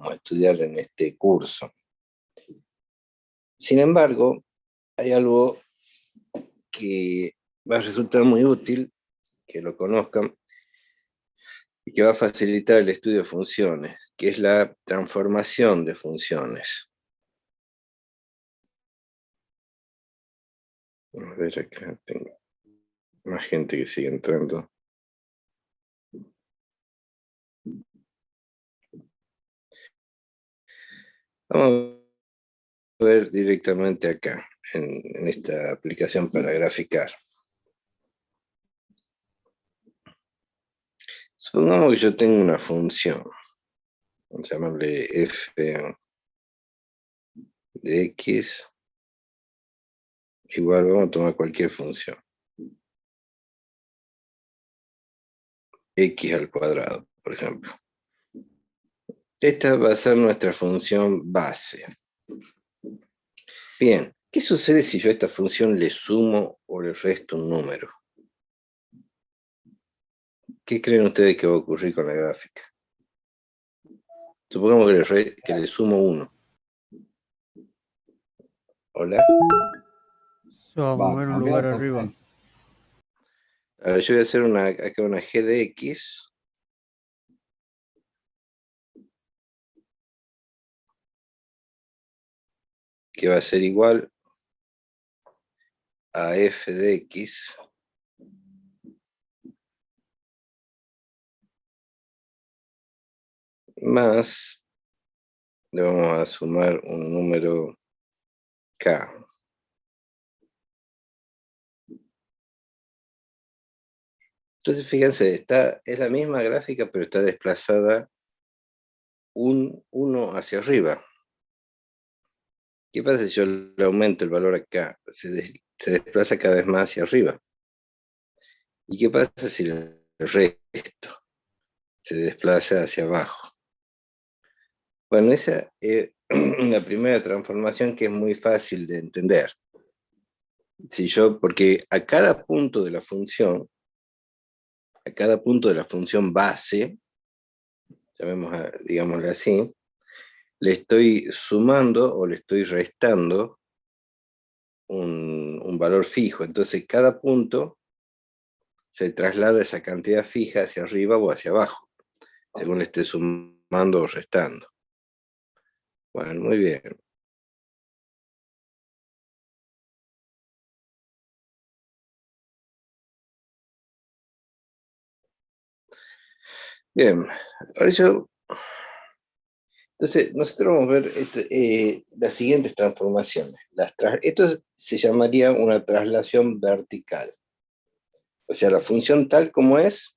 vamos a estudiar en este curso. Sin embargo, hay algo que va a resultar muy útil que lo conozcan y que va a facilitar el estudio de funciones, que es la transformación de funciones. Vamos a ver acá, tengo más gente que sigue entrando. Vamos a ver directamente acá, en esta aplicación para graficar. Supongamos que yo tengo una función, vamos a llamarle f de x, igual vamos a tomar cualquier función. X al cuadrado, por ejemplo. Esta va a ser nuestra función base. Bien, ¿qué sucede si yo a esta función le sumo o le resto un número? ¿Qué creen ustedes que va a ocurrir con la gráfica? Supongamos que le sumo 1. ¿Hola? Se va a mover un lugar arriba. A ver, yo voy a hacer acá una g de x. Que va a ser igual a f de x más, le vamos a sumar un número k. Entonces, fíjense, es la misma gráfica, pero está desplazada un 1 hacia arriba. ¿Qué pasa si yo le aumento el valor acá? Se desplaza cada vez más hacia arriba. ¿Y qué pasa si le resto? Se desplaza hacia abajo. Bueno, esa es una primera transformación que es muy fácil de entender. Porque a cada punto de la función, base, digámosle así, le estoy sumando o le estoy restando un valor fijo. Entonces, cada punto se traslada esa cantidad fija hacia arriba o hacia abajo, según le esté sumando o restando. Bueno, muy bien. Bien, ahora entonces, nosotros vamos a ver las siguientes transformaciones. Esto se llamaría una traslación vertical. O sea, la función tal como es,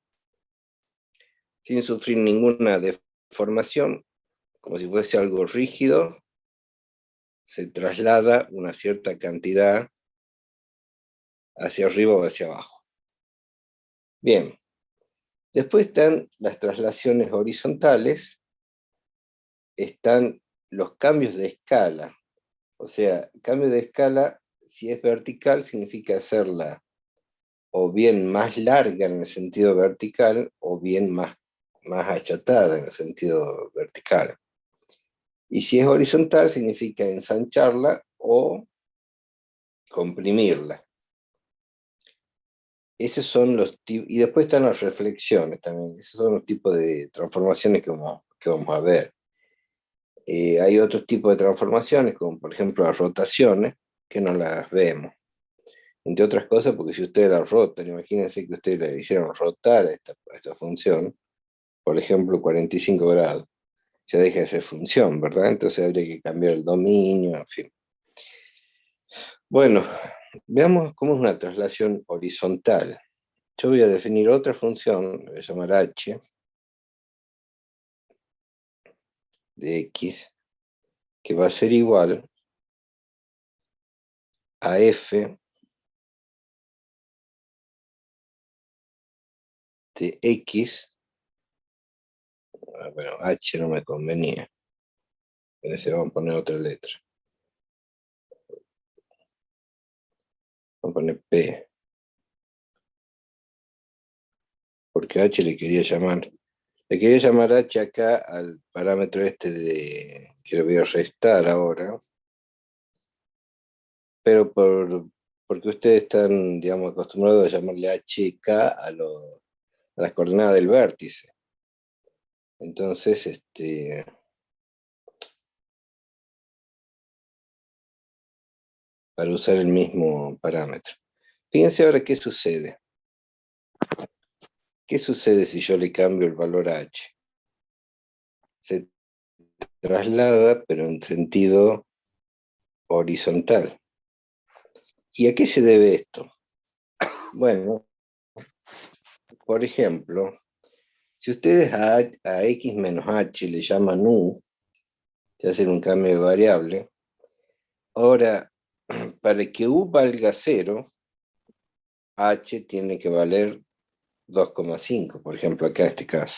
sin sufrir ninguna deformación, como si fuese algo rígido, se traslada una cierta cantidad hacia arriba o hacia abajo. Bien, después están las traslaciones horizontales, están los cambios de escala. O sea, cambio de escala, si es vertical, significa hacerla o bien más larga en el sentido vertical, o bien más achatada en el sentido vertical. Y si es horizontal, significa ensancharla o comprimirla. Esos son los tipos, y después están las reflexiones también. Esos son los tipos de transformaciones que vamos a ver. Hay otros tipos de transformaciones, como por ejemplo las rotaciones, que no las vemos. Entre otras cosas, porque si ustedes la rotan, imagínense que ustedes le hicieron rotar a esta función, por ejemplo, 45 grados, ya deja de ser función, ¿verdad? Entonces habría que cambiar el dominio, en fin. Bueno, veamos cómo es una traslación horizontal. Yo voy a definir otra función, la voy a llamar h, de x, que va a ser igual a f de x. Bueno, h no me convenía. Entonces vamos a poner otra letra. Vamos a poner p. Porque h le quería llamar Le quería llamar h acá al parámetro este que lo voy a restar ahora, pero porque ustedes están, digamos, acostumbrados a llamarle hk a las coordenadas del vértice. Entonces, para usar el mismo parámetro. Fíjense ahora qué sucede. ¿Qué sucede si yo le cambio el valor a h? Se traslada, pero en sentido horizontal. ¿Y a qué se debe esto? Bueno, por ejemplo, si ustedes a x menos h le llaman u, se hacen un cambio de variable. Ahora, para que u valga 0, h tiene que valer 2,5, por ejemplo, acá en este caso.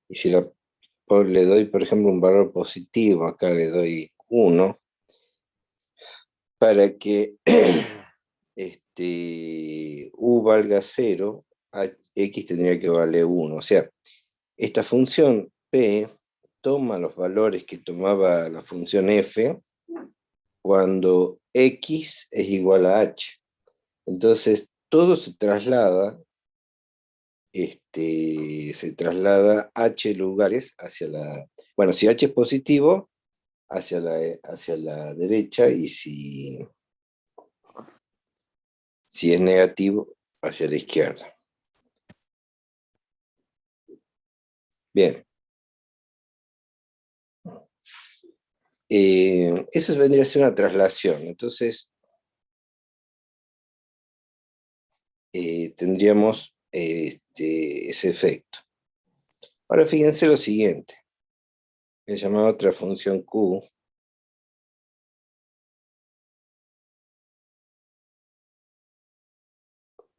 Y si le doy, por ejemplo, un valor positivo, acá le doy 1, para que u valga 0, x tendría que valer 1. O sea, esta función p toma los valores que tomaba la función f cuando x es igual a h. Entonces, todo se traslada h lugares hacia la... Bueno, si h es positivo, hacia la derecha, y si es negativo, hacia la izquierda. Bien. Eso vendría a ser una traslación. Entonces, tendríamos ese efecto. Ahora fíjense lo siguiente. Voy a llamar a otra función q.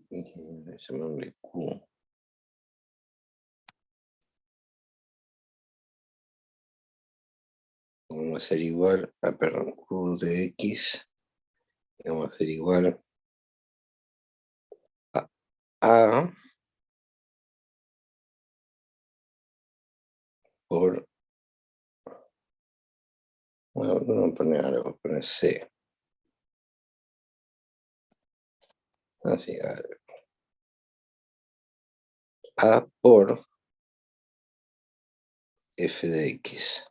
Llamémosle q. Vamos a hacer igual, perdón, q de x. Vamos a hacer igual a por, bueno, no voy a poner A, voy a poner C. Así, A por f de x.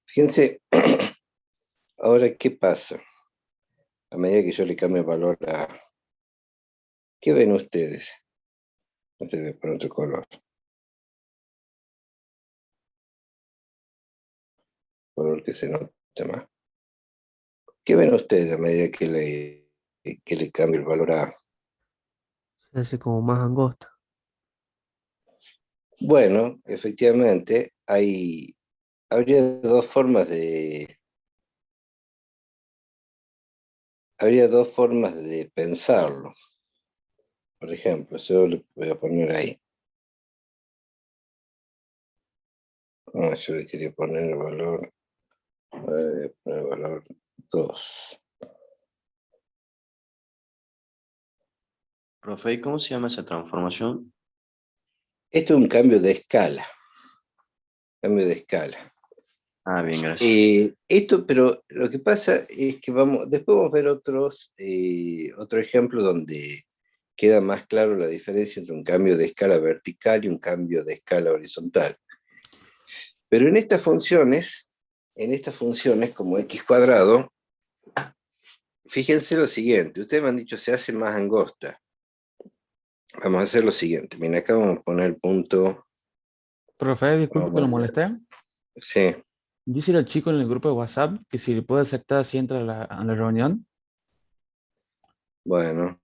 Fíjense, ahora, ¿qué pasa? A medida que yo le cambio el valor a... ¿Qué ven ustedes? Este voy a poner otro color. Color que se note más. ¿Qué ven ustedes a medida que le cambio el valor a... Se hace como más angosta. Bueno, efectivamente, habría dos formas de pensarlo. Por ejemplo, yo le voy a poner ahí. Yo le quería poner el valor, voy a poner el valor 2. Profe, ¿y cómo se llama esa transformación? Esto es un cambio de escala. Cambio de escala. Ah, bien, gracias. Pero lo que pasa es que después vamos a ver otro ejemplo donde queda más claro la diferencia entre un cambio de escala vertical y un cambio de escala horizontal. Pero en estas funciones como x cuadrado, fíjense lo siguiente, ustedes me han dicho se hace más angosta. Vamos a hacer lo siguiente, miren, acá vamos a poner el punto. Profe, disculpe que lo Vamos molesté. sí, Dice al chico en el grupo de WhatsApp que si le puede aceptar si entra a la reunión. bueno.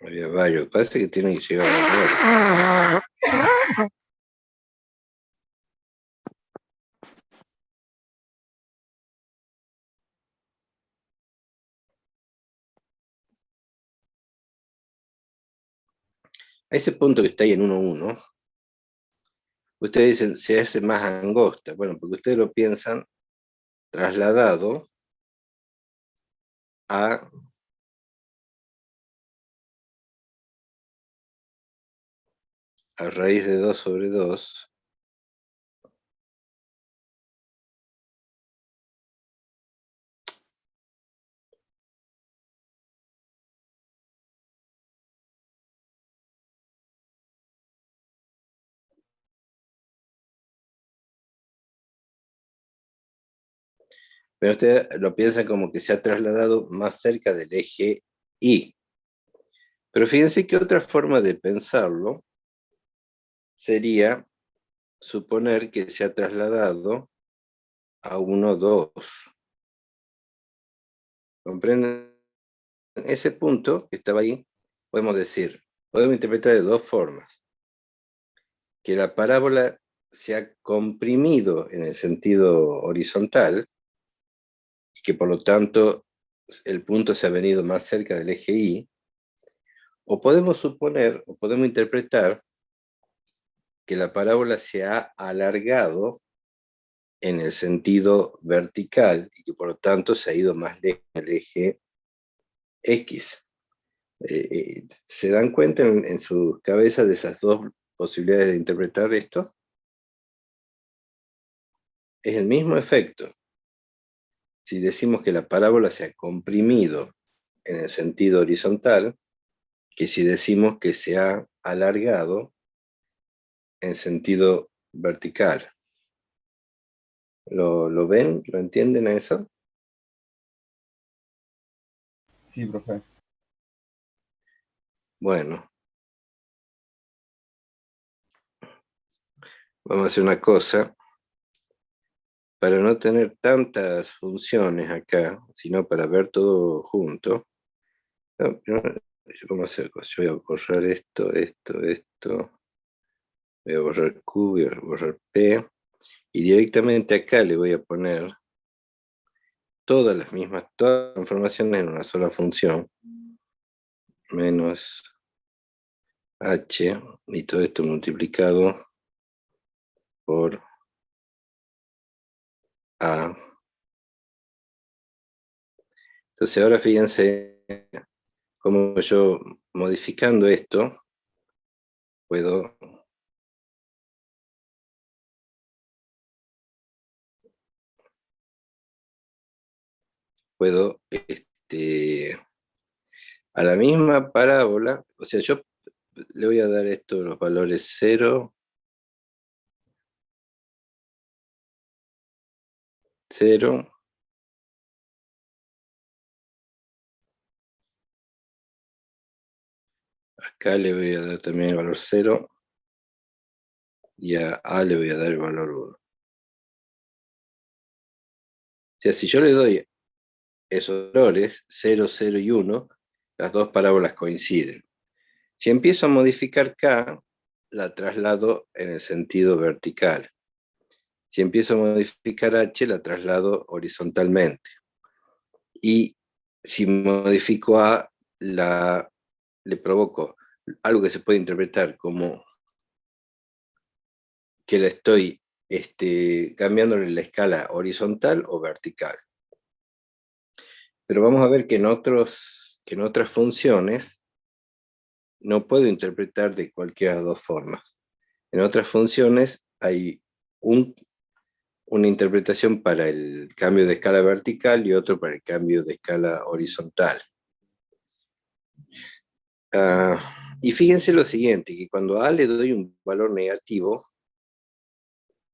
Había varios, parece que tienen que llegar a varios. A ese punto que está ahí en 1, 1, ustedes dicen, se hace más angosta. Bueno, porque ustedes lo piensan trasladado a raíz de 2 sobre 2. Pero ustedes lo piensan como que se ha trasladado más cerca del eje Y. Pero fíjense que otra forma de pensarlo sería suponer que se ha trasladado a 1, 2. ¿Comprenden? Ese punto que estaba ahí, podemos interpretar de dos formas. Que la parábola se ha comprimido en el sentido horizontal, y que por lo tanto el punto se ha venido más cerca del eje Y, o podemos suponer, o podemos interpretar que la parábola se ha alargado en el sentido vertical y que por lo tanto se ha ido más lejos del eje X. ¿Se dan cuenta en sus cabezas de esas dos posibilidades de interpretar esto? Es el mismo efecto. Si decimos que la parábola se ha comprimido en el sentido horizontal, que si decimos que se ha alargado en sentido vertical. ¿Lo ven? ¿Lo entienden a eso? Sí, profe. Bueno, vamos a hacer una cosa. Para no tener tantas funciones acá, sino para ver todo junto, vamos a hacer cosas. Yo voy a borrar esto, voy a borrar Q, voy a borrar P, y directamente acá le voy a poner todas las informaciones en una sola función, menos H, y todo esto multiplicado por A. Entonces ahora fíjense cómo yo, modificando esto, puedo a la misma parábola, o sea, yo le voy a dar esto los valores 0, 0, acá le voy a dar también el valor 0, y a A le voy a dar el valor 1. O sea, si yo le doy esos valores, 0, 0 y 1, las dos parábolas coinciden. Si empiezo a modificar K, la traslado en el sentido vertical. Si empiezo a modificar H, la traslado horizontalmente. Y si modifico A, le provoco algo que se puede interpretar como que la estoy cambiándole la escala horizontal o vertical. Pero vamos a ver que en otras funciones no puedo interpretar de cualquiera de las dos formas. En otras funciones hay una interpretación para el cambio de escala vertical y otro para el cambio de escala horizontal. Y fíjense lo siguiente, que cuando a A le doy un valor negativo,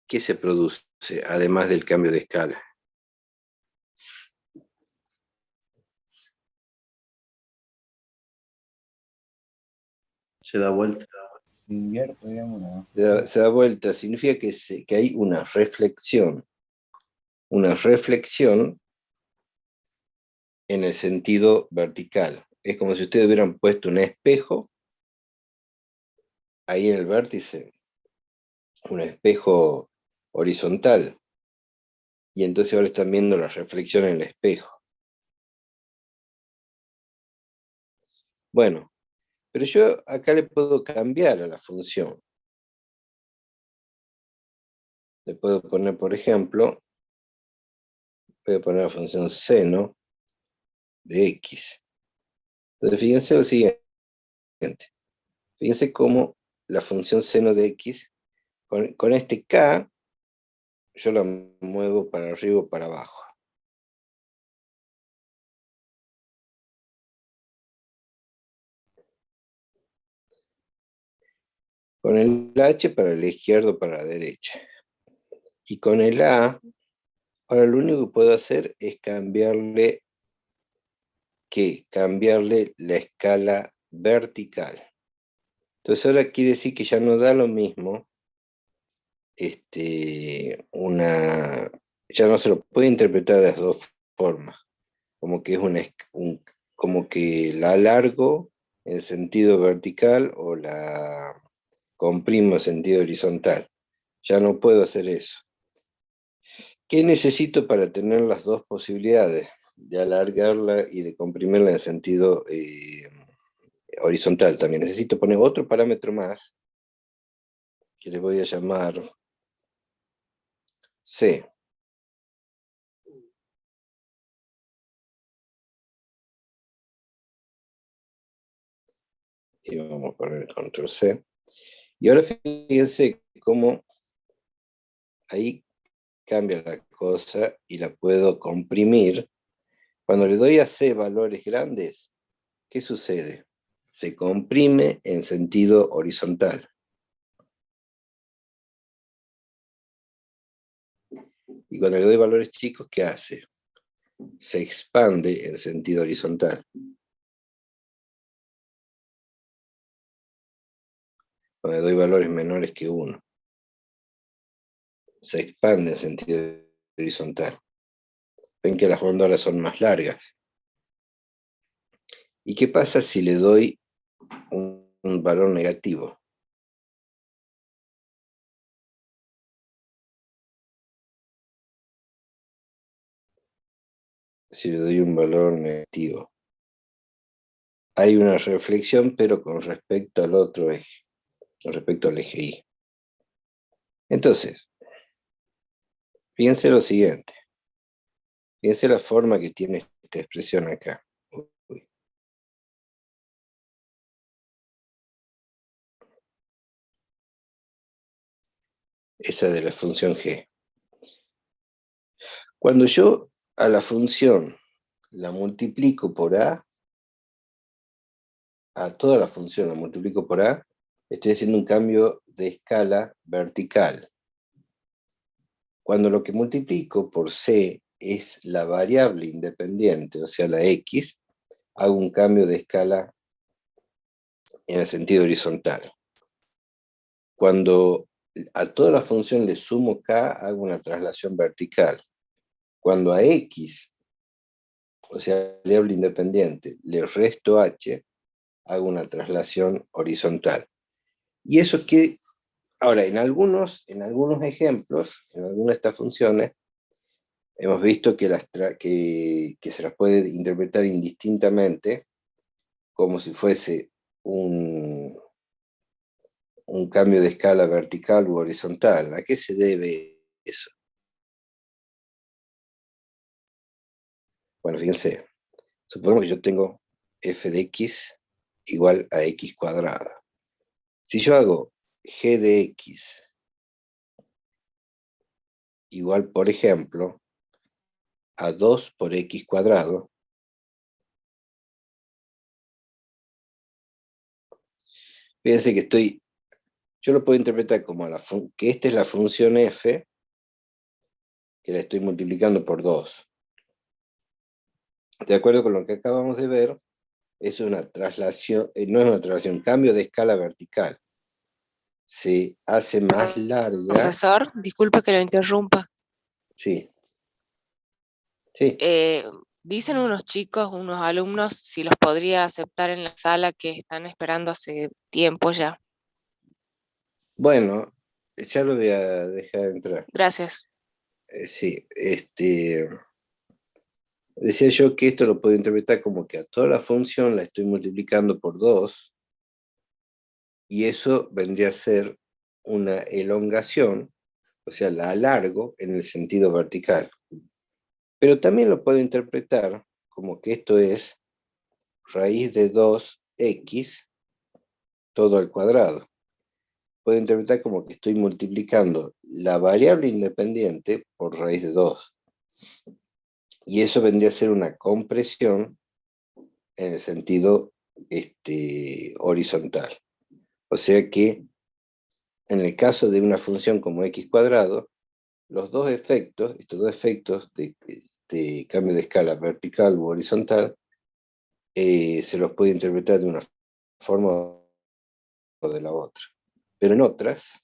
¿qué se produce además del cambio de escala? Se da vuelta. Se invierte, digamos, ¿no? Se da vuelta, significa que hay una reflexión en el sentido vertical. Es como si ustedes hubieran puesto un espejo ahí en el vértice, un espejo horizontal, y entonces ahora están viendo la reflexión en el espejo. Bueno, Pero yo acá le puedo cambiar a la función. Le puedo poner, por ejemplo, voy a poner la función seno de x. Entonces, fíjense lo siguiente. Fíjense cómo la función seno de x, con este k, yo la muevo para arriba o para abajo. Con el h para la izquierda o para la derecha. Y con el a, ahora lo único que puedo hacer es cambiarle la escala vertical. Entonces ahora quiere decir que ya no da lo mismo, ya no se lo puede interpretar de las dos formas, como que es como que la alargo en sentido vertical o la comprimo en sentido horizontal. Ya no puedo hacer eso. ¿Qué necesito para tener las dos posibilidades? De alargarla y de comprimirla en sentido horizontal también. Necesito poner otro parámetro más, que le voy a llamar C. Y vamos a poner control C. Y ahora fíjense cómo ahí cambia la cosa y la puedo comprimir. Cuando le doy a C valores grandes, ¿qué sucede? Se comprime en sentido horizontal. Y cuando le doy valores chicos, ¿qué hace? Se expande en sentido horizontal. Cuando le doy valores menores que 1, se expande en sentido horizontal. Ven que las góndolas son más largas. ¿Y qué pasa si le doy un valor negativo? Si le doy un valor negativo, hay una reflexión, pero con respecto al otro eje, con respecto al eje Y. Entonces, fíjense lo siguiente. Fíjense la forma que tiene esta expresión acá. Uy. Esa de la función G. Cuando yo a la función la multiplico por A toda la función la multiplico por A, estoy haciendo un cambio de escala vertical. Cuando lo que multiplico por C es la variable independiente, o sea, la X, hago un cambio de escala en el sentido horizontal. Cuando a toda la función le sumo K, hago una traslación vertical. Cuando a X, o sea, variable independiente, le resto H, hago una traslación horizontal. Y eso que, ahora, en algunos ejemplos, en algunas de estas funciones, hemos visto que se las puede interpretar indistintamente, como si fuese un cambio de escala vertical u horizontal. ¿A qué se debe eso? Bueno, fíjense, supongamos que yo tengo f de x igual a x cuadrado. Si yo hago g de x igual, por ejemplo, a 2 por x cuadrado, fíjense que yo lo puedo interpretar como que esta es la función f, que la estoy multiplicando por 2. De acuerdo con lo que acabamos de ver, es una traslación, no es una traslación, cambio de escala vertical. Se hace más larga. Profesor, disculpe que lo interrumpa. Sí. Sí. Dicen unos chicos, unos alumnos, si los podría aceptar en la sala que están esperando hace tiempo ya. Bueno, ya lo voy a dejar entrar. Gracias. Sí, decía yo que esto lo puedo interpretar como que a toda la función la estoy multiplicando por 2, y eso vendría a ser una elongación, o sea, la alargo en el sentido vertical. Pero también lo puedo interpretar como que esto es raíz de 2x todo al cuadrado. Puedo interpretar como que estoy multiplicando la variable independiente por raíz de 2. Y eso vendría a ser una compresión en el sentido horizontal. O sea que en el caso de una función como x cuadrado, los dos efectos, estos dos efectos de cambio de escala vertical u horizontal, se los puede interpretar de una forma o de la otra. Pero en otras,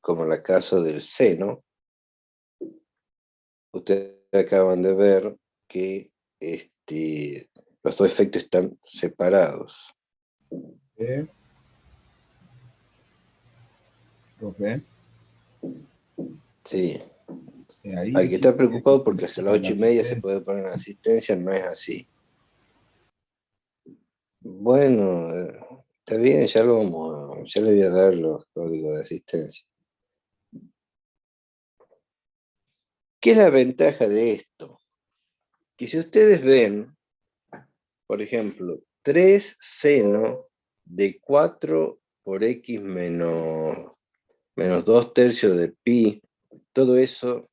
como en el caso del seno, ustedes acaban de ver que los dos efectos están separados. Profe, Sí. ahí Hay el que estar chico quiere que preocupado porque hasta las conecte la 8:30 se asistencia. puede poner en asistencia, no es así. Bueno, está bien, ya le voy a dar los códigos de asistencia. ¿Qué es la ventaja de esto? Que si ustedes ven, por ejemplo, 3 seno de 4 por x menos 2/3 de pi, todo eso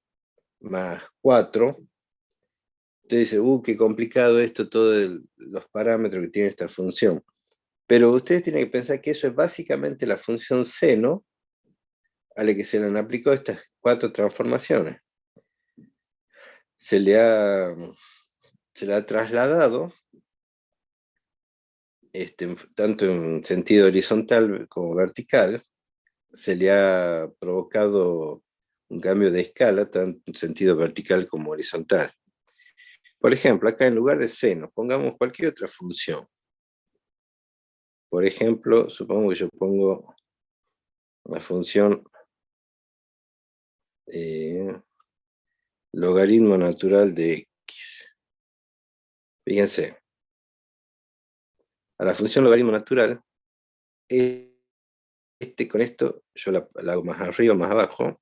más 4, usted dice, qué complicado esto, todos los parámetros que tiene esta función. Pero ustedes tienen que pensar que eso es básicamente la función seno a la que se le han aplicado estas 4 transformaciones. Se le ha trasladado, tanto en sentido horizontal como vertical, se le ha provocado un cambio de escala, tanto en sentido vertical como horizontal. Por ejemplo, acá en lugar de seno, pongamos cualquier otra función. Por ejemplo, supongo que yo pongo la función logaritmo natural de x. Fíjense, a la función logaritmo natural, con esto yo la hago más arriba, más abajo.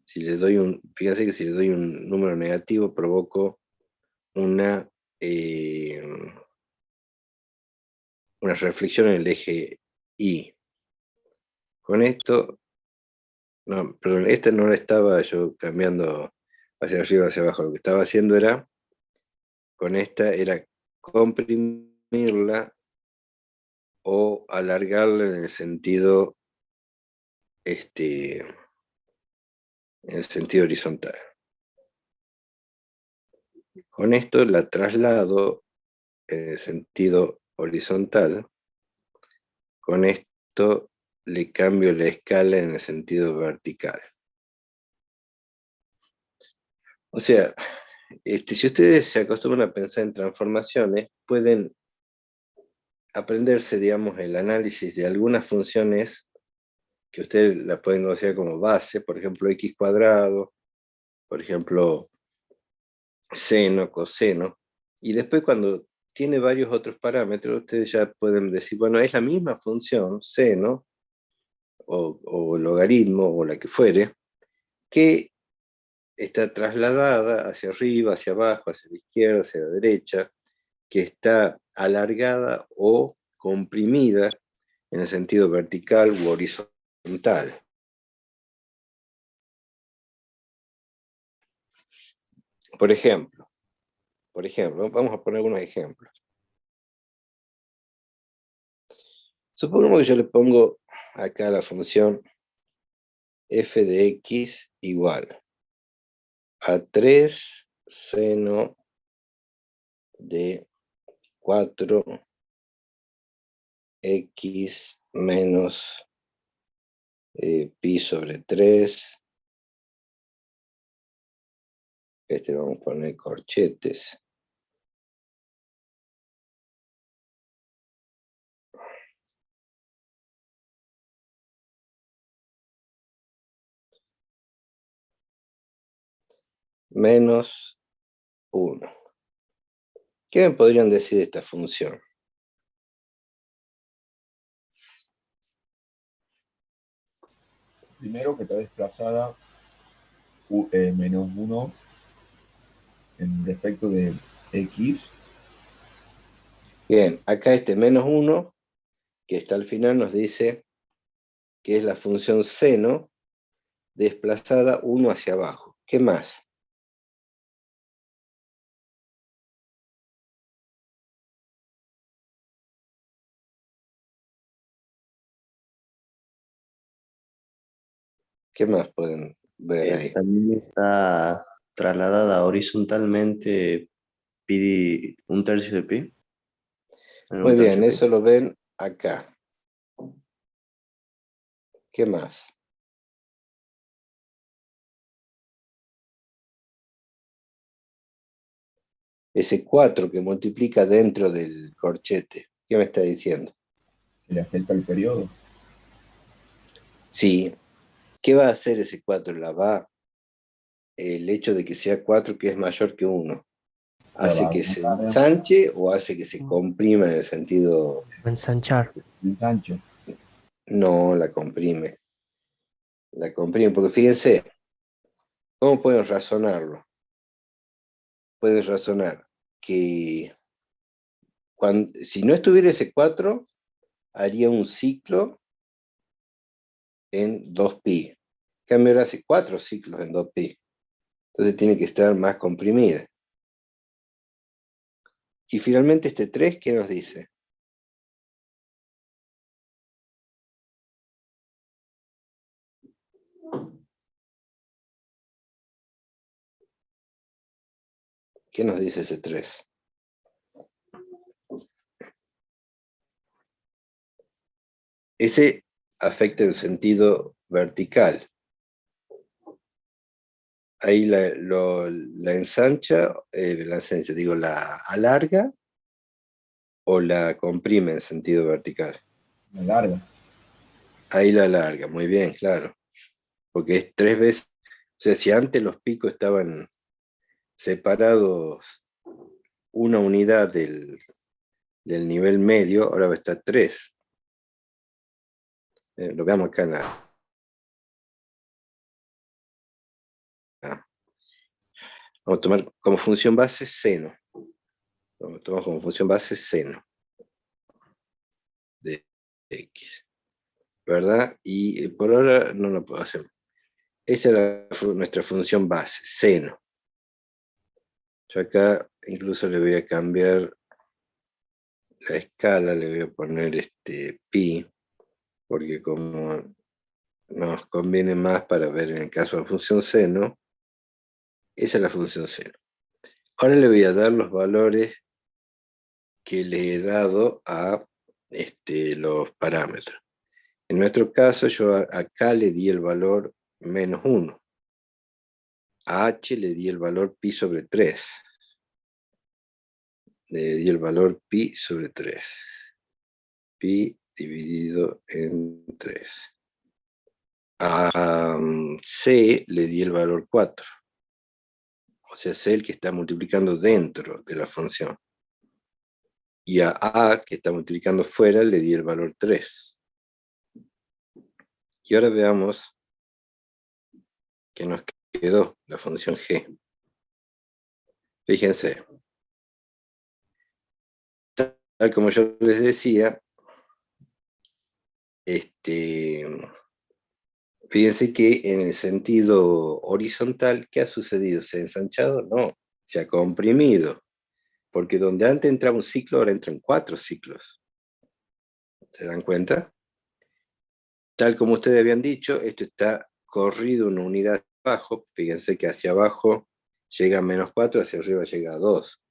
Si le doy fíjense que si le doy un número negativo, provoco una reflexión en el eje Y. Con esto, no, perdón, esta no la estaba yo cambiando hacia arriba, hacia abajo. Lo que estaba haciendo era, con esta, era comprimirla o alargarla en el sentido horizontal. Con esto la traslado en el sentido horizontal. Con esto le cambio la escala en el sentido vertical. O sea, si ustedes se acostumbran a pensar en transformaciones, pueden aprenderse, digamos, el análisis de algunas funciones que ustedes la pueden considerar como base, por ejemplo, x cuadrado, por ejemplo, seno, coseno, y después cuando tiene varios otros parámetros, ustedes ya pueden decir, bueno, es la misma función, seno, o logaritmo, o la que fuere, que está trasladada hacia arriba, hacia abajo, hacia la izquierda, hacia la derecha, que está alargada o comprimida en el sentido vertical u horizontal. Por ejemplo, vamos a poner algunos ejemplos. Supongamos que yo le pongo acá la función f de x igual a 3 seno de 4x menos pi sobre 3. Vamos a poner corchetes. Menos 1. ¿Qué me podrían decir de esta función? Primero que está desplazada menos 1 en respecto de x. Bien, acá este menos 1, que está al final, nos dice que es la función seno desplazada 1 hacia abajo. ¿Qué más? ¿Qué más pueden ver ahí? También está trasladada horizontalmente pi, un tercio de pi. Muy Un tercio bien, de pi. eso lo ven acá. ¿Qué más? Ese 4 que multiplica dentro del corchete. ¿Qué me está diciendo? Que le afecta el periodo. Sí. ¿Qué va a hacer ese 4? El hecho de que sea 4 que es mayor que 1. La va ¿Hace a que se acumular ensanche o hace que se comprima en el sentido? Ensanchar. el ancho. No, la comprime. La comprime, porque fíjense, ¿cómo pueden razonarlo? Pueden razonar que si no estuviera ese 4, haría un ciclo en 2pi. En cambio, ahora hace 4 ciclos en 2pi. Entonces tiene que estar más comprimida. Y finalmente este 3, ¿qué nos dice? ¿Qué nos dice ese 3? Ese afecta en sentido vertical. Ahí la ensancha, digo, la alarga o la comprime en sentido vertical. La larga. Ahí la alarga, muy bien, claro. Porque es 3 veces, o sea, si antes los picos estaban separados una unidad del nivel medio, ahora va a estar 3. Lo veamos acá en vamos a tomar como función base seno. Vamos a tomar como función base seno de x. ¿Verdad? Y por ahora no lo puedo hacer. Esa es nuestra función base, seno. Yo acá incluso le voy a cambiar la escala, le voy a poner pi, porque como nos conviene más para ver en el caso de la función seno, esa es la función seno. Ahora le voy a dar los valores que le he dado a los parámetros. En nuestro caso, yo acá le di el valor menos 1. A h le di el valor pi sobre 3. Le di el valor pi sobre 3. Pi dividido en 3. A c le di el valor 4. O sea, c el que está multiplicando dentro de la función. Y a, que está multiplicando fuera, le di el valor 3. Y ahora veamos que nos quedó la función g. Fíjense, tal como yo les decía, fíjense que en el sentido horizontal, ¿qué ha sucedido? ¿Se ha ensanchado? No, se ha comprimido, porque donde antes entraba un ciclo, ahora entran 4 ciclos. ¿Se dan cuenta? Tal como ustedes habían dicho, esto está corrido una unidad abajo. Fíjense que hacia abajo llega a menos 4, hacia arriba llega a 2.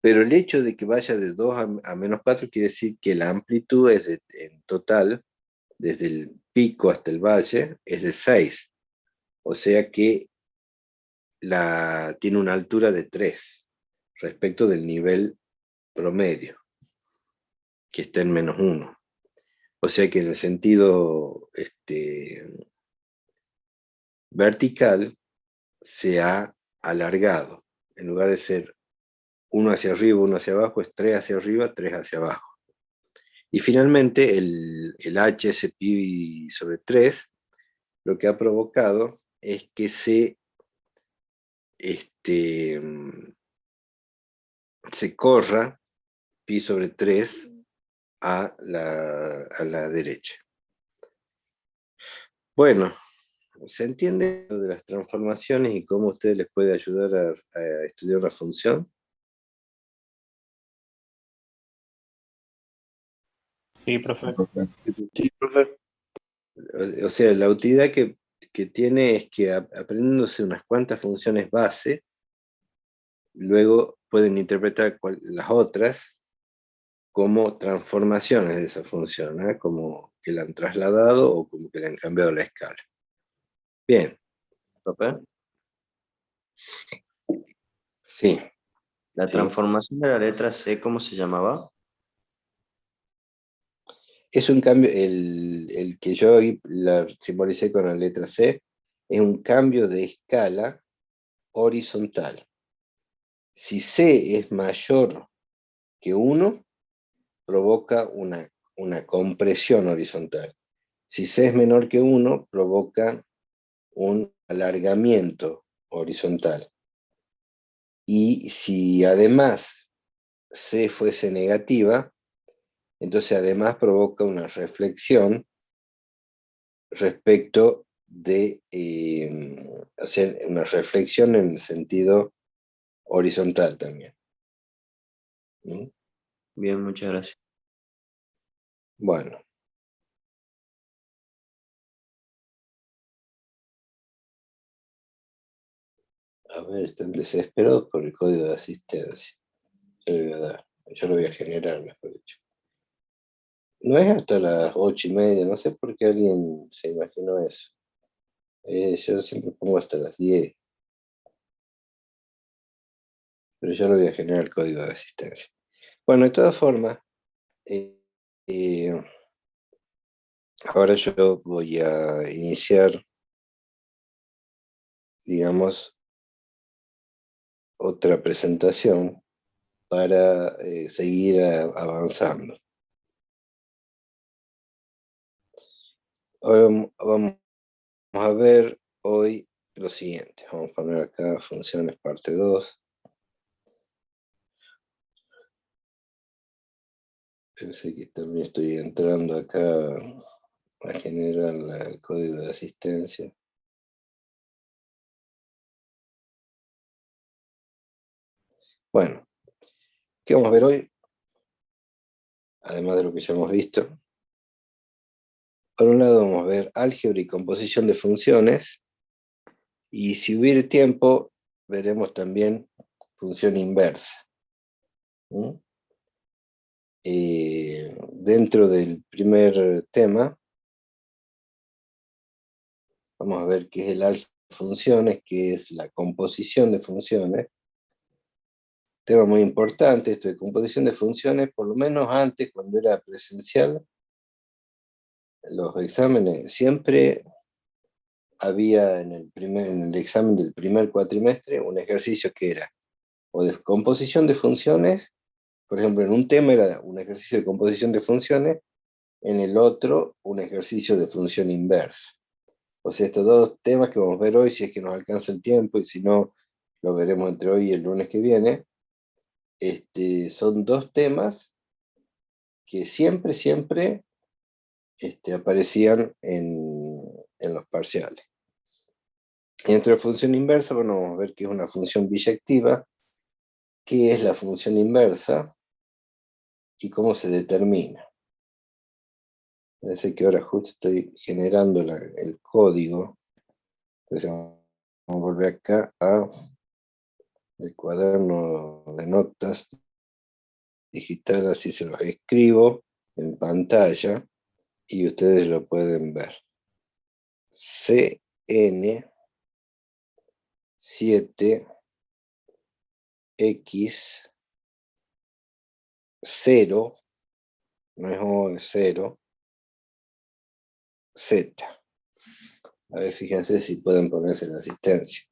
Pero el hecho de que vaya de 2 a menos 4 quiere decir que la amplitud es en total, desde el pico hasta el valle, es de 6. O sea que tiene una altura de 3 respecto del nivel promedio, que está en menos 1. O sea que en el sentido vertical se ha alargado. En lugar de ser 1 hacia arriba, 1 hacia abajo, es 3 hacia arriba, 3 hacia abajo. Y finalmente el HSP sobre 3 lo que ha provocado es que se corra pi sobre 3 a la derecha. Bueno, ¿se entiende lo de las transformaciones y cómo usted les puede ayudar a estudiar la función? Sí, profe. Profe. Sí, profe. O sea, la utilidad que tiene es que aprendiéndose unas cuantas funciones base, luego pueden interpretar las otras como transformaciones de esa función, ¿eh? Como que la han trasladado o como que le han cambiado la escala. Bien, ¿Profe? sí. La Sí. transformación de la letra C, ¿cómo se llamaba? Es un cambio, el que yo ahí la simbolicé con la letra C, es un cambio de escala horizontal. Si C es mayor que 1, provoca una compresión horizontal. Si C es menor que 1, provoca un alargamiento horizontal. Y si además C fuese negativa, entonces además provoca una reflexión respecto de, o sea, una reflexión en el sentido horizontal también. ¿Mm? Bien, muchas gracias. Bueno. A ver, están desesperados por el código de asistencia. Yo le voy a dar, yo lo voy a generar, mejor dicho. No es hasta las 8:30, no sé por qué alguien se imaginó eso. Yo siempre pongo hasta las 10. Pero yo lo voy a generar el código de asistencia. Bueno, de todas formas, eh, ahora yo voy a iniciar, digamos, otra presentación para seguir avanzando. Ahora vamos a ver hoy lo siguiente. Vamos a poner acá funciones parte 2. Pensé que también estoy entrando acá a generar el código de asistencia. Bueno, ¿qué vamos a ver hoy? Además de lo que ya hemos visto. Por un lado vamos a ver álgebra y composición de funciones. Y si hubiera tiempo, veremos también función inversa. Dentro del primer tema, vamos a ver qué es el álgebra de funciones, qué es la composición de funciones. Tema muy importante, esto de composición de funciones, por lo menos antes, cuando era presencial, los exámenes, siempre había en el examen del primer cuatrimestre un ejercicio que era o de composición de funciones, por ejemplo, en un tema era un ejercicio de composición de funciones, en el otro un ejercicio de función inversa. O sea, estos dos temas que vamos a ver hoy, si es que nos alcanza el tiempo, y si no, lo veremos entre hoy y el lunes que viene, son dos temas que siempre aparecían en los parciales. Y dentro de función inversa, bueno, vamos a ver qué es una función biyectiva, qué es la función inversa y cómo se determina. Parece que ahora justo estoy generando el código. Entonces vamos a volver acá al cuaderno de notas digital, así se los escribo en pantalla y ustedes lo pueden ver. CN 7X 0, no es O, es 0, Z. A ver, fíjense si pueden ponerse en asistencia.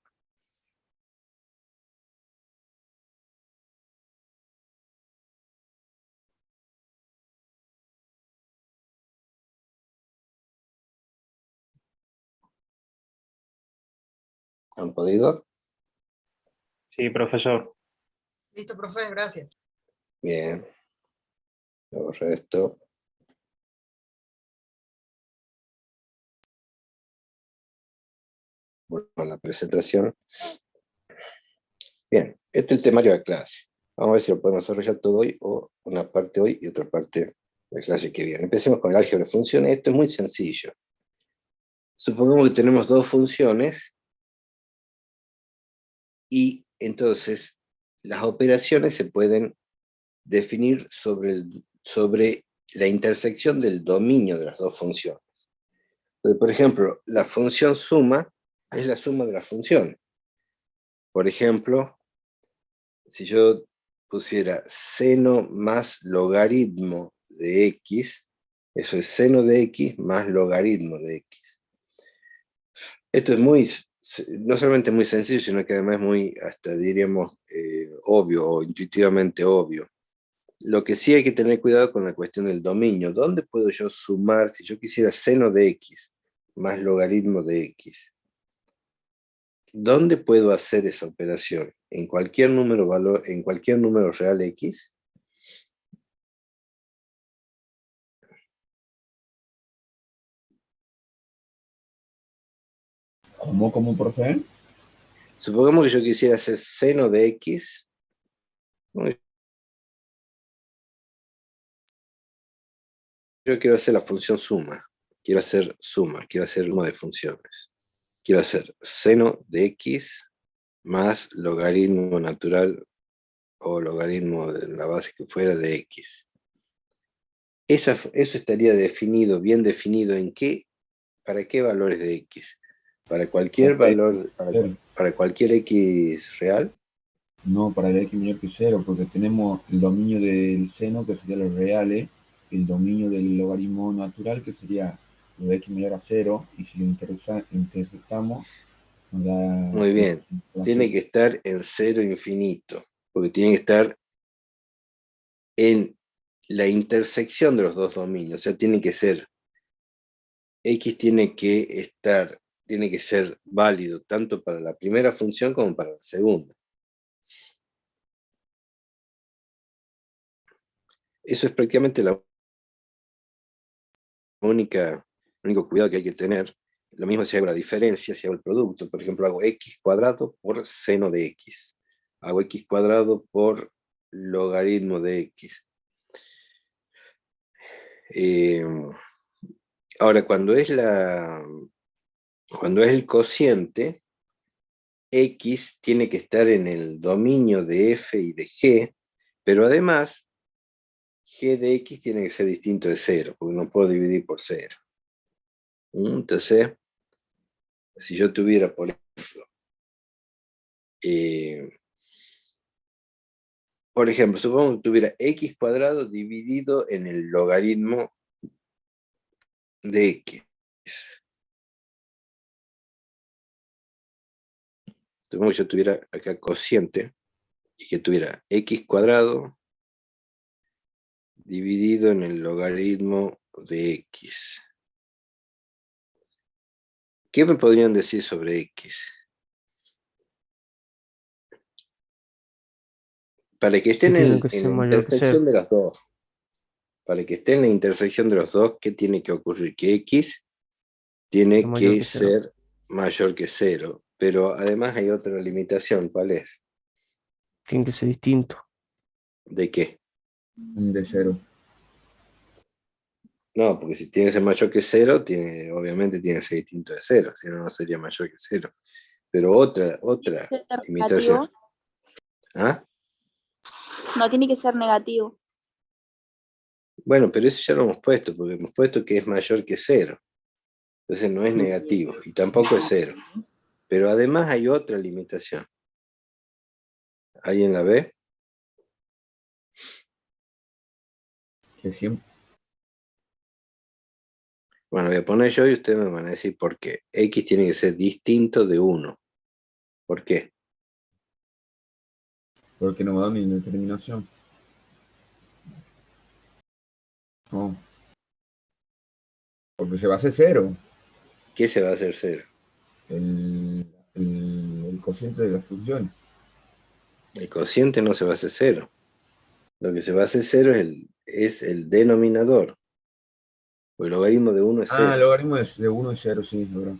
¿Han podido? Sí, profesor. Listo, profe, gracias. Bien. Borro esto. Vuelvo a la presentación. Bien, este es el temario de clase. Vamos a ver si lo podemos desarrollar todo hoy, o una parte hoy y otra parte de la clase que viene. Empecemos con el álgebra de funciones. Esto es muy sencillo. Supongamos que tenemos dos funciones y entonces las operaciones se pueden definir sobre la intersección del dominio de las dos funciones. Entonces, por ejemplo, la función suma es la suma de las funciones. Por ejemplo, si yo pusiera seno más logaritmo de x, eso es seno de x más logaritmo de x. Esto es no solamente muy sencillo, sino que además muy, hasta diríamos, obvio o intuitivamente obvio. Lo que sí hay que tener cuidado con la cuestión del dominio. ¿Dónde puedo yo sumar, si yo quisiera seno de x más logaritmo de x? ¿Dónde puedo hacer esa operación? ¿En cualquier número real x? ¿Cómo, profe? Supongamos que yo quisiera hacer seno de x. Yo quiero hacer la función suma. Quiero hacer suma de funciones. Quiero hacer seno de x más logaritmo natural o logaritmo de la base que fuera de x. Eso estaría definido, bien definido en qué, para qué valores de x. Para cualquier valor, para cualquier x real. No, para el x menor que 0, porque tenemos el dominio del seno, que sería los reales, el dominio del logaritmo natural, que sería lo de x mayor a 0, y si lo intersectamos, nos da... Muy bien, tiene que estar en cero infinito, porque tiene que estar en la intersección de los dos dominios, o sea, tiene que ser, x tiene que ser válido tanto para la primera función como para la segunda. Eso es prácticamente el único cuidado que hay que tener. Lo mismo si hago la diferencia, si hago el producto. Por ejemplo, hago x cuadrado por seno de x. Hago x cuadrado por logaritmo de x. Ahora, cuando es el cociente, x tiene que estar en el dominio de f y de g, pero además g de x tiene que ser distinto de 0, porque no puedo dividir por 0. Entonces, si yo tuviera, por ejemplo, supongo que tuviera x cuadrado dividido en el logaritmo de x. Supongo que yo tuviera acá cociente y que tuviera x cuadrado dividido en el logaritmo de x. ¿Qué me podrían decir sobre x? Para que esté en Tiene que la ser mayor que 0. intersección de las dos. Para que esté en la intersección de los dos, ¿qué tiene que ocurrir? Que x tiene Mayor que que 0. ser mayor que 0. Pero además hay otra limitación. ¿Cuál es? Tiene que ser distinto. ¿De qué? De 0. No, porque si tiene que ser mayor que 0, obviamente tiene que ser distinto de 0, si no, no sería mayor que 0. Pero otra Ser limitación. negativo. ¿Ah? No tiene que ser negativo. Bueno, pero eso ya lo hemos puesto, porque hemos puesto que es mayor que 0. Entonces no es negativo, y tampoco es 0. Pero además hay otra limitación. ¿Alguien la ve? Que siempre... Bueno, voy a poner yo y ustedes me van a decir por qué. X tiene que ser distinto de 1. ¿Por qué? Porque no me da mi determinación. No. Porque se va a hacer 0. ¿Qué se va a hacer 0? El cociente de la función. El cociente no se va a hacer 0. Lo que se va a hacer 0 es el denominador. Porque el logaritmo de 1 es 0. El logaritmo de 1 es 0, sí, ¿verdad?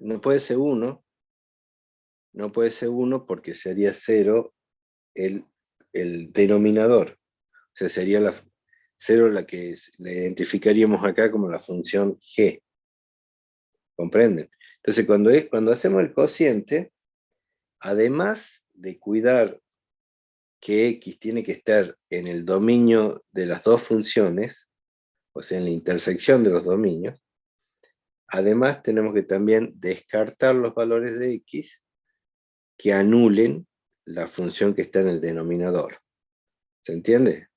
No puede ser 1. No puede ser 1 porque sería 0 el denominador. O sea, sería 0 la que la identificaríamos acá como la función g. ¿Comprenden? Entonces, cuando hacemos el cociente, además de cuidar que x tiene que estar en el dominio de las dos funciones, o sea, en la intersección de los dominios, además tenemos que también descartar los valores de x que anulen la función que está en el denominador. ¿Se entiende?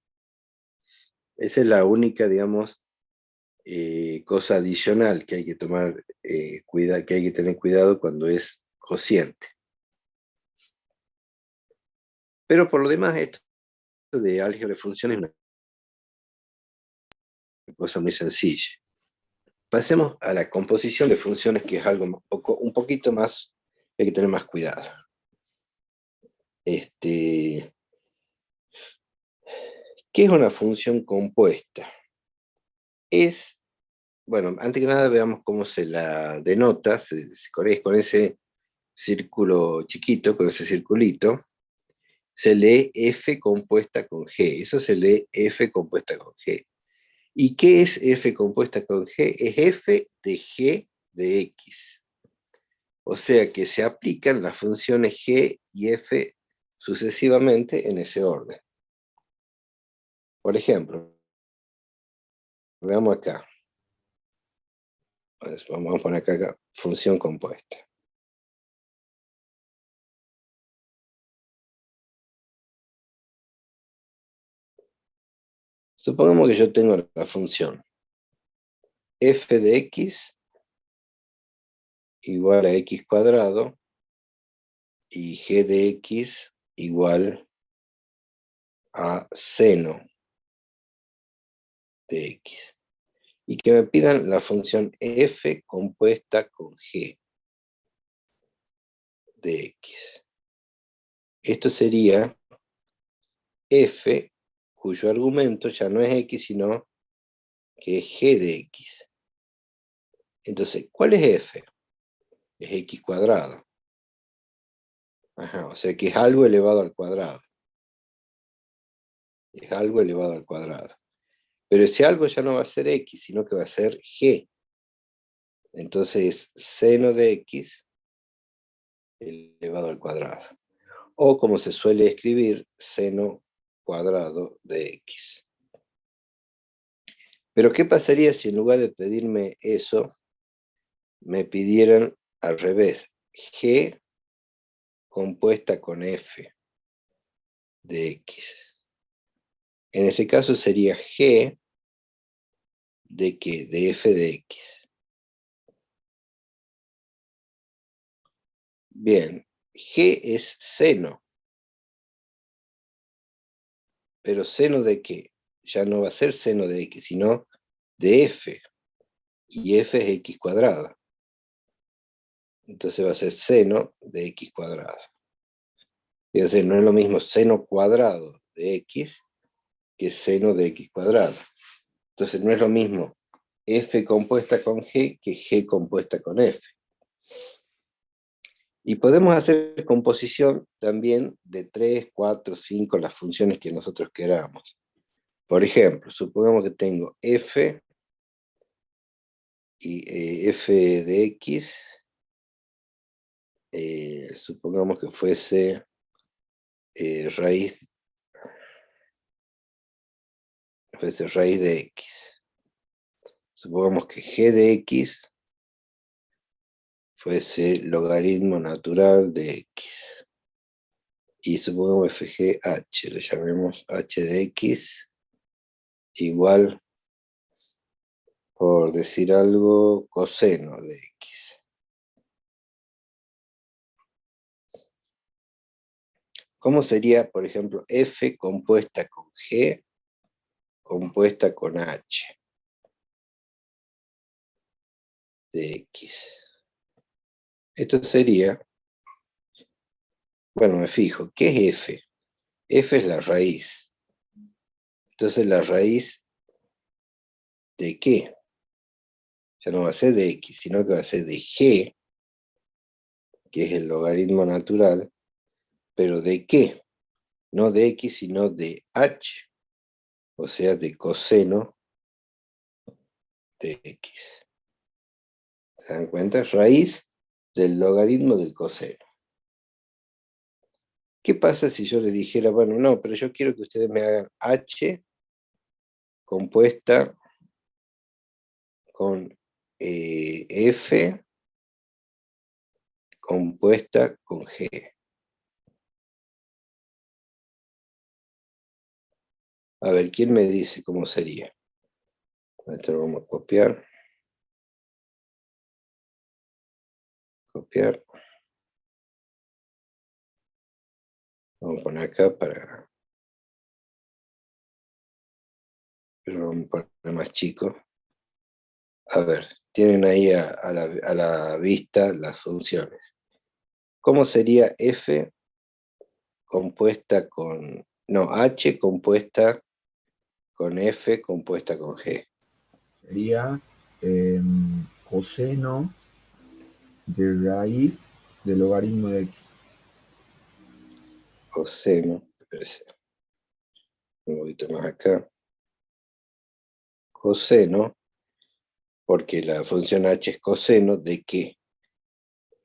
Esa es la única, digamos, cosa adicional que hay que tomar que hay que tener cuidado cuando es cociente. Pero por lo demás, esto de álgebra de funciones es una cosa muy sencilla. Pasemos a la composición de funciones, que es algo un poquito más, hay que tener más cuidado. ¿Qué es una función compuesta? Bueno, antes que nada veamos cómo se la denota, con ese círculo chiquito, con ese circulito, se lee f compuesta con g, eso se lee f compuesta con g. ¿Y qué es f compuesta con g? Es f de g de x. O sea que se aplican las funciones g y f sucesivamente en ese orden. Por ejemplo, veamos acá. Pues vamos a poner acá función compuesta. Supongamos que yo tengo la función f de x igual a x cuadrado y g de x igual a seno de x. Y que me pidan la función f compuesta con g de x. Esto sería f cuyo argumento ya no es x, sino que es g de x. Entonces, ¿cuál es f? Es x cuadrado. Ajá, o sea que es algo elevado al cuadrado. Es algo elevado al cuadrado. Pero ese algo ya no va a ser x, sino que va a ser g. Entonces, seno de x elevado al cuadrado. O como se suele escribir, seno cuadrado de x. Pero ¿qué pasaría si en lugar de pedirme eso, me pidieran al revés? G compuesta con f de x. En ese caso sería g de ¿qué? De f de x. Bien, g es seno. Pero seno de ¿qué? Ya no va a ser seno de x, sino de f. Y f es x cuadrado. Entonces va a ser seno de x cuadrado. Es decir, no es lo mismo seno cuadrado de x que seno de x cuadrado. Entonces no es lo mismo f compuesta con g que g compuesta con f. Y podemos hacer composición también de 3, 4, 5, las funciones que nosotros queramos. Por ejemplo, supongamos que tengo f y f de x, supongamos que fuese raíz de x. Supongamos que g de x fuese logaritmo natural de x. Y supongamos fgh, le llamemos h de x igual, por decir algo, coseno de x. ¿Cómo sería, por ejemplo, f compuesta con g compuesta con h de x? Esto sería, bueno, me fijo, ¿qué es f? F es la raíz. Entonces, ¿la raíz de qué? Ya no va a ser de x, sino que va a ser de g, que es el logaritmo natural, pero ¿de qué? No de x, sino de h, o sea, de coseno de x. ¿Se dan cuenta? Raíz del logaritmo del coseno. ¿Qué pasa si yo les dijera, bueno, no, pero yo quiero que ustedes me hagan h compuesta con f compuesta con g? A ver, ¿quién me dice cómo sería? Esto lo vamos a copiar. Copiar. Vamos a poner acá para... Pero vamos a poner más chico. A ver, tienen ahí a la vista las funciones. ¿Cómo sería f compuesta con... No, h compuesta con f compuesta con g? Sería coseno de raíz del logaritmo de x. Coseno, espérese, un poquito más acá. Coseno, porque la función h es coseno de qué?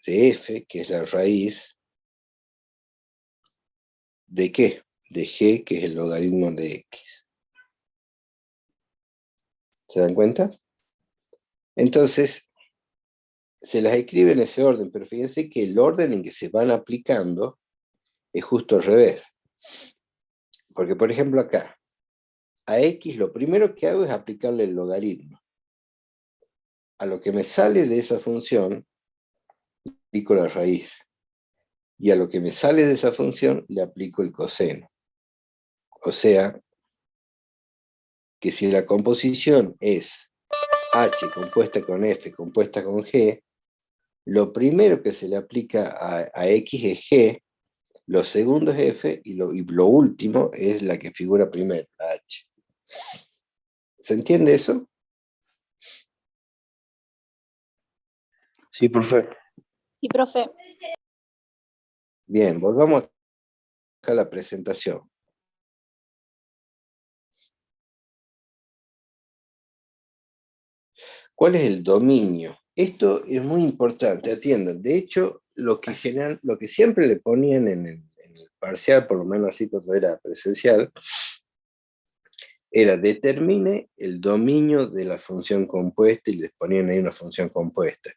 De f, que es la raíz, ¿de qué? De g, que es el logaritmo de x. ¿Se dan cuenta? Entonces, se las escribe en ese orden, pero fíjense que el orden en que se van aplicando es justo al revés. Porque, por ejemplo, acá, a x lo primero que hago es aplicarle el logaritmo. A lo que me sale de esa función, aplico la raíz. Y a lo que me sale de esa función, le aplico el coseno. O sea, que si la composición es h compuesta con f compuesta con g, lo primero que se le aplica a x es g, lo segundo es f, y lo último es la que figura primero, la h. ¿Se entiende eso? Sí, profe. Sí, profe. Bien, volvamos acá a la presentación. ¿Cuál es el dominio? Esto es muy importante, atiendan. De hecho, lo que siempre le ponían en el parcial, por lo menos así cuando era presencial, era determine el dominio de la función compuesta, y les ponían ahí una función compuesta.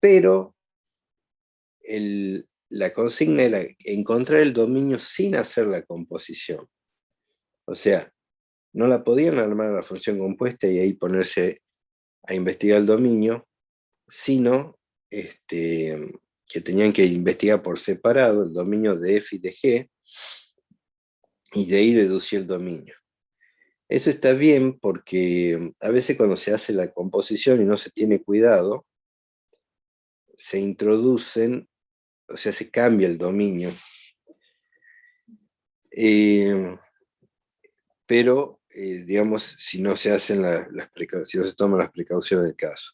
Pero la consigna era encontrar el dominio sin hacer la composición. O sea, no la podían armar la función compuesta y ahí ponerse a investigar el dominio, sino que tenían que investigar por separado el dominio de f y de g, y de ahí deducir el dominio. Eso está bien porque a veces cuando se hace la composición y no se tiene cuidado, se introducen, o sea, se cambia el dominio. Pero, digamos, si no se hacen si no se toman las precauciones del caso.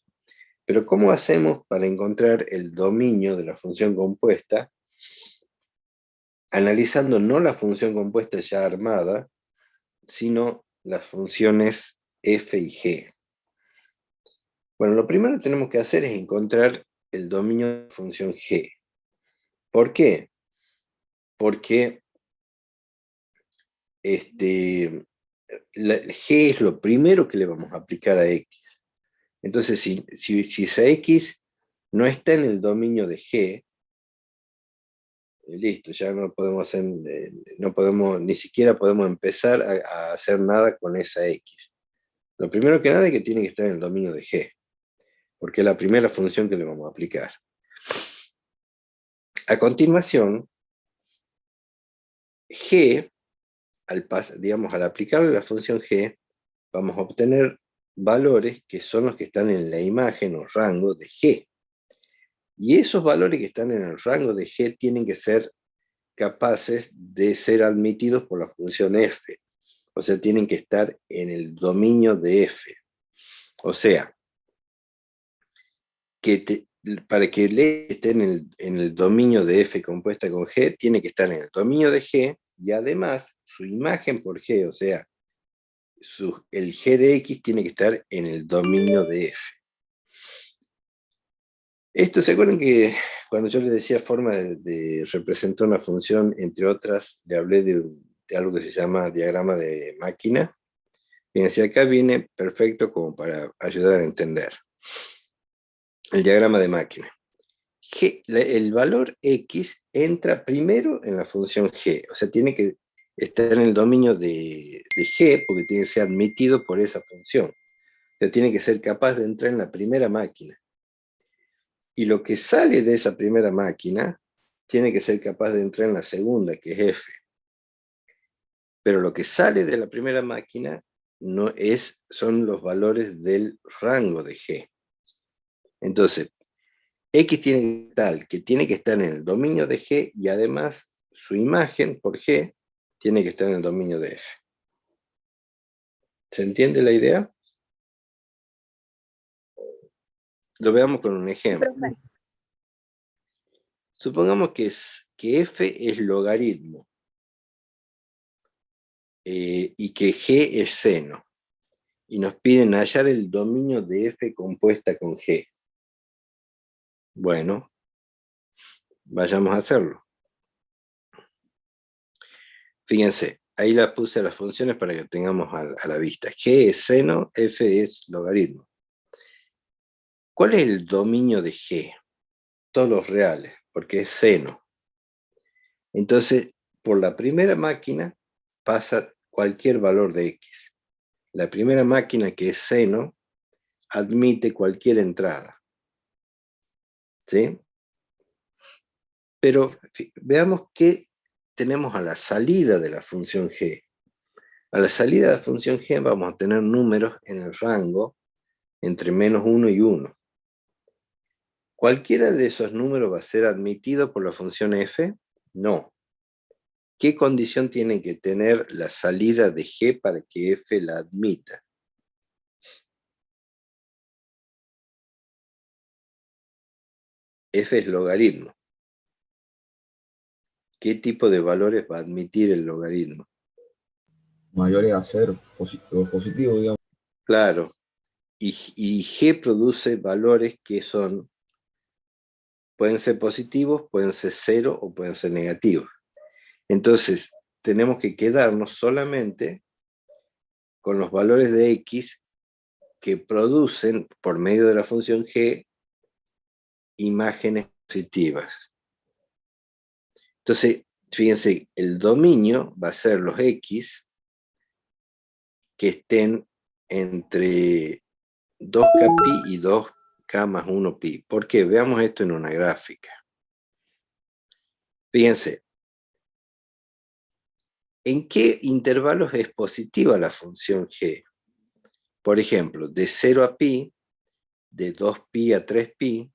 Pero ¿cómo hacemos para encontrar el dominio de la función compuesta? Analizando no la función compuesta ya armada, sino las funciones f y g. Bueno, lo primero que tenemos que hacer es encontrar el dominio de la función g. ¿Por qué? Porque g es lo primero que le vamos a aplicar a x. Entonces, si esa x no está en el dominio de g, listo, ya no podemos hacer, ni siquiera podemos empezar a hacer nada con esa x. Lo primero que nada es que tiene que estar en el dominio de g, porque es la primera función que le vamos a aplicar. A continuación, g, al aplicarle la función g, vamos a obtener valores que son los que están en la imagen o rango de g. Y esos valores que están en el rango de G tienen que ser capaces de ser admitidos por la función f. O sea, tienen que estar en el dominio de f. O sea, para que el esté en el dominio de f compuesta con G, tiene que estar en el dominio de G y además su imagen por G, o sea, el G de X tiene que estar en el dominio de f. Esto, ¿se acuerdan que cuando yo les decía forma de representar una función, entre otras, le hablé de algo que se llama diagrama de máquina? Fíjense, acá viene perfecto como para ayudar a entender. El diagrama de máquina. El valor X entra primero en la función G, o sea, tiene que estar en el dominio de G porque tiene que ser admitido por esa función. O sea, tiene que ser capaz de entrar en la primera máquina. Y lo que sale de esa primera máquina tiene que ser capaz de entrar en la segunda, que es F. Pero lo que sale de la primera máquina son los valores del rango de G. Entonces, X tiene que estar en el dominio de G y además su imagen por G tiene que estar en el dominio de F. ¿Se entiende la idea? Lo veamos con un ejemplo. Profe. Supongamos que F es logaritmo y que G es seno. Y nos piden hallar el dominio de F compuesta con G. Bueno, vayamos a hacerlo. Fíjense, ahí las puse las funciones para que tengamos a la vista. G es seno, F es logaritmo. ¿Cuál es el dominio de G? Todos los reales, porque es seno. Entonces, por la primera máquina pasa cualquier valor de X. La primera máquina, que es seno, admite cualquier entrada. ¿Sí? Pero veamos qué tenemos a la salida de la función G. A la salida de la función G vamos a tener números en el rango entre -1 y 1. ¿Cualquiera de esos números va a ser admitido por la función f? No. ¿Qué condición tiene que tener la salida de G para que f la admita? F es logaritmo. ¿Qué tipo de valores va a admitir el logaritmo? Mayores a 0, positivo, digamos. Claro. Y G produce valores que pueden ser positivos, pueden ser 0 o pueden ser negativos. Entonces, tenemos que quedarnos solamente con los valores de X que producen, por medio de la función G, imágenes positivas. Entonces, fíjense, el dominio va a ser los X que estén entre 2kπ y 2k más 1π. ¿Por qué? Veamos esto en una gráfica. Fíjense, ¿en qué intervalos es positiva la función G? Por ejemplo, de 0 a π, de 2π a 3π,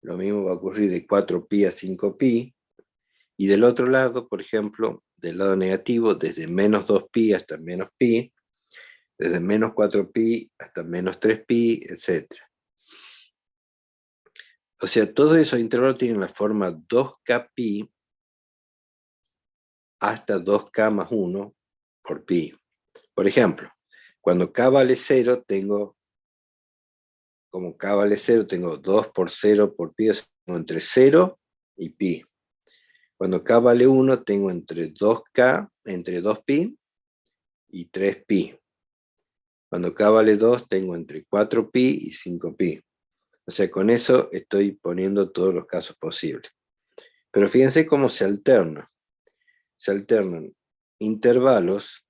lo mismo va a ocurrir de 4π a 5π, y del otro lado, por ejemplo, del lado negativo, desde menos 2π hasta menos π, desde menos 4π hasta menos 3π, etc. O sea, todos esos intervalos tienen la forma 2kπ hasta 2k más 1 por pi. Por ejemplo, cuando k vale 0, como k vale 0, tengo 2 por 0 por pi, o sea, tengo entre 0 y pi. Cuando k vale 1, tengo entre 2k, entre 2pi y 3pi. Cuando k vale 2, tengo entre 4pi y 5pi. O sea, con eso estoy poniendo todos los casos posibles. Pero fíjense cómo se alternan. Se alternan intervalos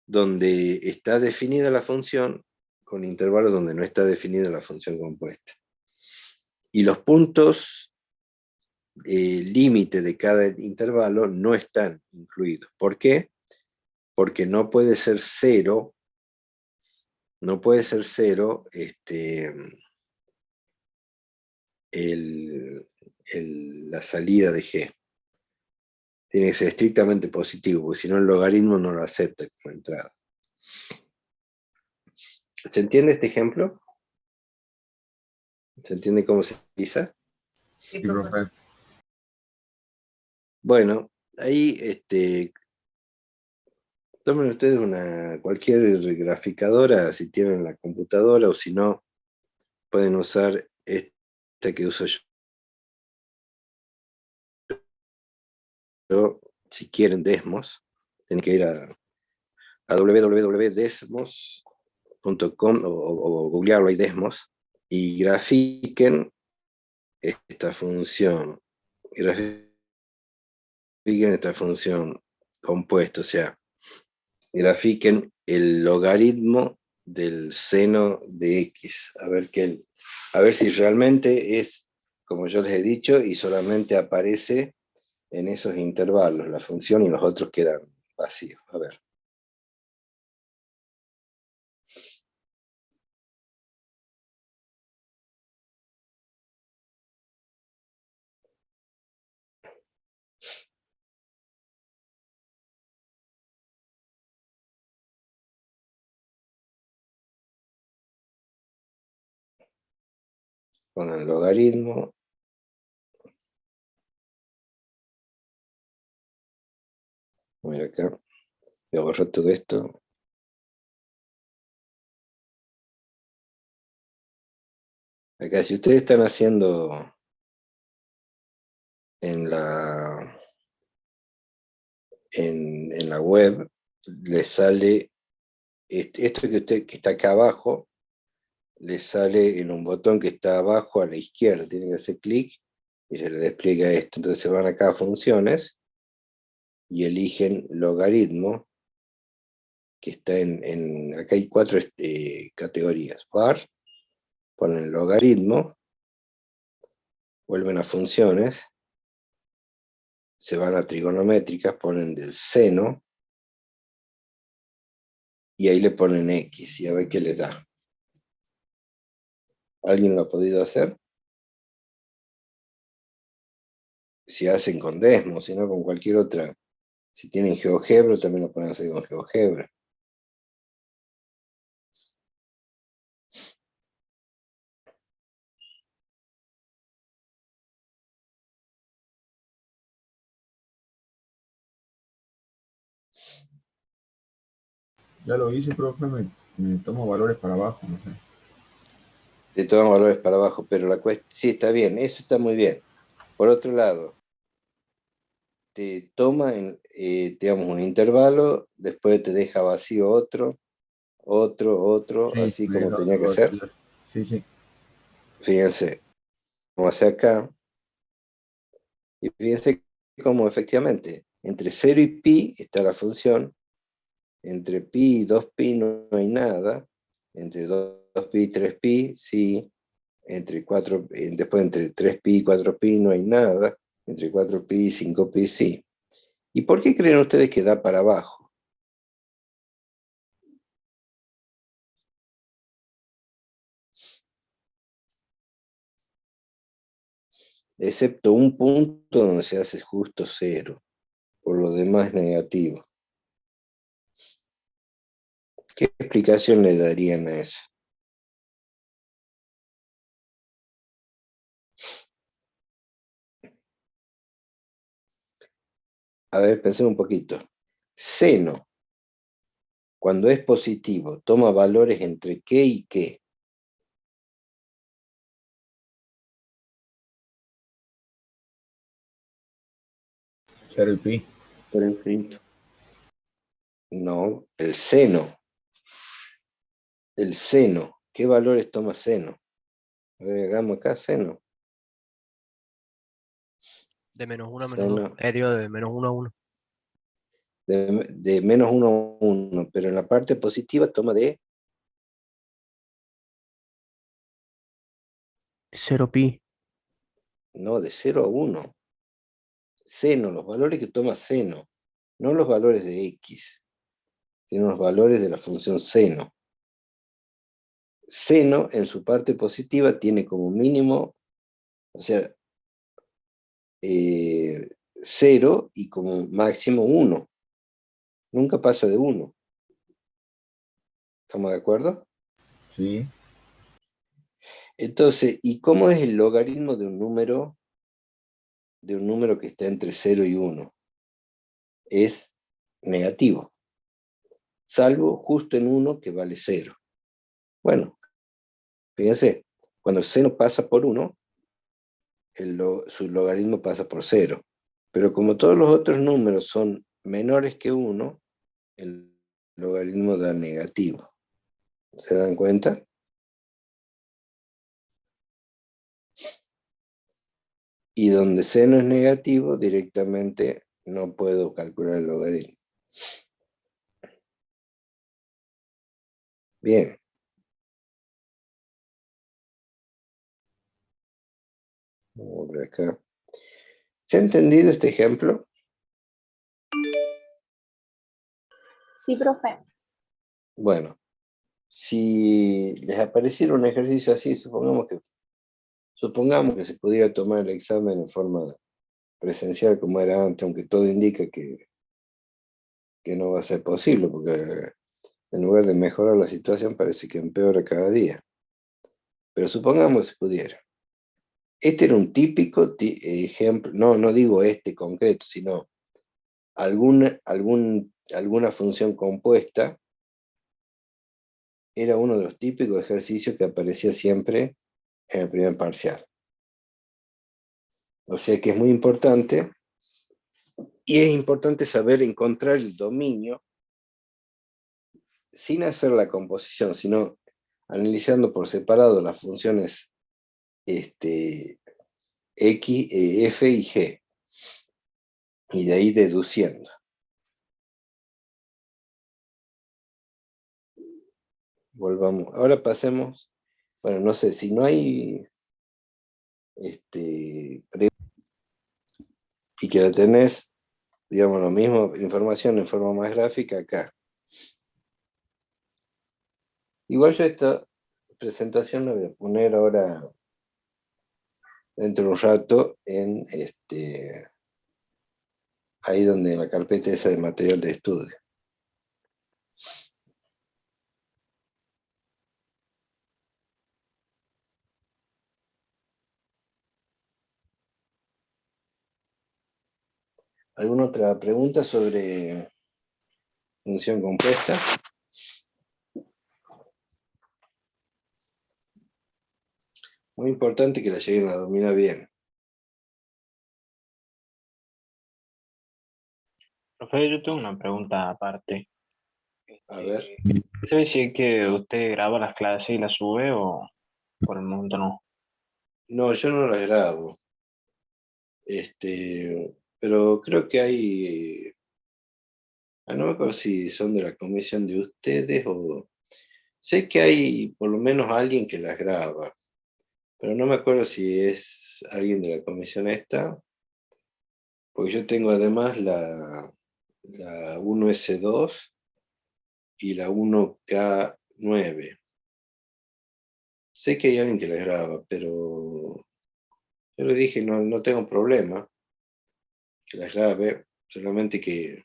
donde está definida la función con intervalos donde no está definida la función compuesta. Y los puntos límite de cada intervalo no están incluidos. ¿Por qué? Porque no puede ser 0, la salida de G. Tiene que ser estrictamente positivo, porque si no el logaritmo no lo acepta como entrada. ¿Se entiende este ejemplo? ¿Se entiende cómo se utiliza? Sí, Sí, profe. Bueno, ahí tomen ustedes cualquier graficadora, si tienen la computadora, o si no, pueden usar esta que uso yo, si quieren Desmos. Tienen que ir a www.desmos.com o googlearlo ahí Desmos, y grafiquen esta función. Grafiquen esta función compuesta, o sea, grafiquen el logaritmo del seno de x, a ver si realmente es como yo les he dicho y solamente aparece en esos intervalos la función y los otros quedan vacíos. A ver. Pongan logaritmo. Voy a ir acá. Voy a borrar todo esto. Acá, si ustedes están haciendo en la web, les sale esto que está acá abajo, les sale en un botón que está abajo a la izquierda. Tienen que hacer clic y se les despliega esto. Entonces se van acá a funciones y eligen logaritmo, que está acá hay 4 categorías. Var, ponen logaritmo, vuelven a funciones, se van a trigonométricas, ponen del seno, y ahí le ponen X, y a ver qué les da. ¿Alguien lo ha podido hacer? Si hacen con Desmos, si no con cualquier otra. Si tienen GeoGebra, también lo pueden hacer con GeoGebra. Ya lo hice, profe, me tomo valores para abajo, no sé. Se toman valores para abajo, pero la cuestión, sí, está bien, eso está muy bien. Por otro lado, te toma, digamos, un intervalo, después te deja vacío otro, Sí, así me como deja tenía otro que ser. vacío. Sí, sí. Fíjense, como hace acá, y fíjense cómo efectivamente, entre 0 y pi está la función, entre pi y 2pi no hay nada, entre 2pi y 3pi sí, después entre 3pi y 4pi no hay nada, entre 4pi y 5pi sí. ¿Y por qué creen ustedes que da para abajo? Excepto un punto donde se hace justo 0, por lo demás negativo. ¿Qué explicación le darían a eso? A ver, pensemos un poquito. Seno, cuando es positivo, toma valores entre qué y qué. Cero y pi. Por infinito. No, el seno. El seno. ¿Qué valores toma seno? A ver, hagamos acá seno. De -1 a -2. Seno Digo, de -1 a 1. de -1 a 1, pero en la parte positiva toma de 0 pi. no, de 0 a 1. Seno, los valores que toma seno, no los valores de x, sino los valores de la función seno. Seno, en su parte positiva, tiene como mínimo O sea, 0 y como máximo 1. Nunca pasa de 1. ¿Estamos de acuerdo? Sí. Entonces, ¿y cómo es el logaritmo de un número que está entre 0 y 1? Es negativo, salvo justo en uno que vale 0. Bueno, fíjense, cuando el seno pasa por 1, su logaritmo pasa por 0. Pero como todos los otros números son menores que 1, el logaritmo da negativo. ¿Se dan cuenta? Y donde seno es negativo, directamente no puedo calcular el logaritmo. Bien. Vamos por acá. ¿Se ha entendido este ejemplo? Sí, profe. Bueno, si les apareciera un ejercicio así, supongamos que se pudiera tomar el examen en forma presencial como era antes, aunque todo indica que no va a ser posible, porque en lugar de mejorar la situación parece que empeora cada día. Pero supongamos que se pudiera. Este era un típico ejemplo, no digo este concreto, sino alguna función compuesta. Era uno de los típicos ejercicios que aparecía siempre en el primer parcial. O sea que es muy importante, y es importante saber encontrar el dominio sin hacer la composición, sino analizando por separado las funciones X, F y G, y de ahí deduciendo. Volvamos. Ahora pasemos, bueno, no sé, si no hay y que la tenés, digamos, lo mismo, información en forma más gráfica acá. Igual yo esta presentación la voy a poner ahora dentro de un rato en ahí donde en la carpeta esa de material de estudio. ¿Alguna otra pregunta sobre función compuesta? Muy importante que la lleguen a dominar bien. Profe, yo tengo una pregunta aparte. A ver. ¿Sabe si es que usted graba las clases y las sube o por el momento no? No, yo no las grabo. Pero creo que hay... no me acuerdo si son de la comisión de ustedes o... Sé que hay por lo menos alguien que las graba, pero no me acuerdo si es alguien de la comisión esta, porque yo tengo además la 1S2 y la 1K9. Sé que hay alguien que las graba, pero yo le dije, no tengo problema que las grabe, solamente que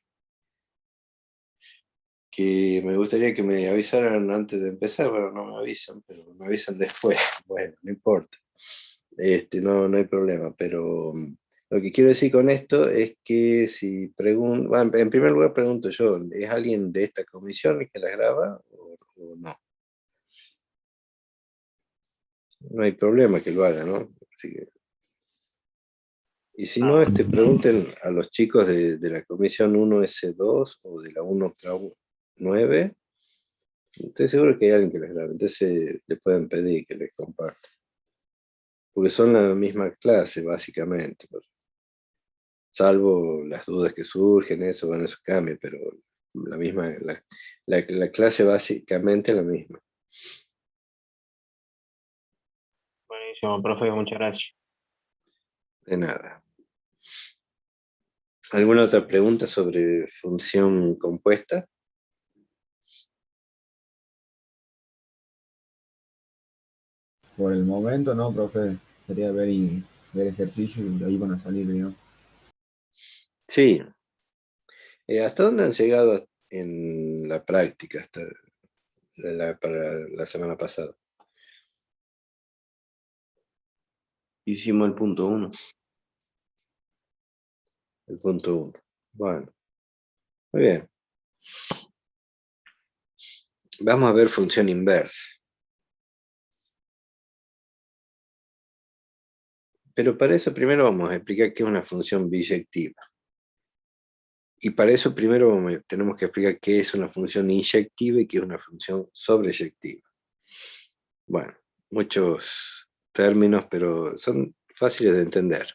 me gustaría que me avisaran antes de empezar. Bueno, no me avisan, pero me avisan después. Bueno, no importa. No hay problema, pero lo que quiero decir con esto es que si pregunto, bueno, en primer lugar pregunto yo, ¿es alguien de esta comisión el que las graba o no? No hay problema que lo haga, ¿no? Así que, y si no, pregunten a los chicos de la comisión 1S2 o de la 1K9. Estoy seguro que hay alguien que les grabe, entonces le pueden pedir que les comparta. Porque son la misma clase, básicamente. Salvo las dudas que surgen, eso cambia, pero la misma, la clase básicamente es la misma. Buenísimo, profe, muchas gracias. De nada. ¿Alguna otra pregunta sobre función compuesta? Por el momento no, profe. Sería ver ver ejercicios y de ahí van a salir, ¿no? Sí. ¿Hasta dónde han llegado en la práctica para la semana pasada? Hicimos el punto 1. El punto 1. Bueno, muy bien. Vamos a ver función inversa. Pero para eso primero vamos a explicar qué es una función biyectiva. Y para eso primero tenemos que explicar qué es una función inyectiva y qué es una función sobreyectiva. Bueno, muchos términos, pero son fáciles de entender.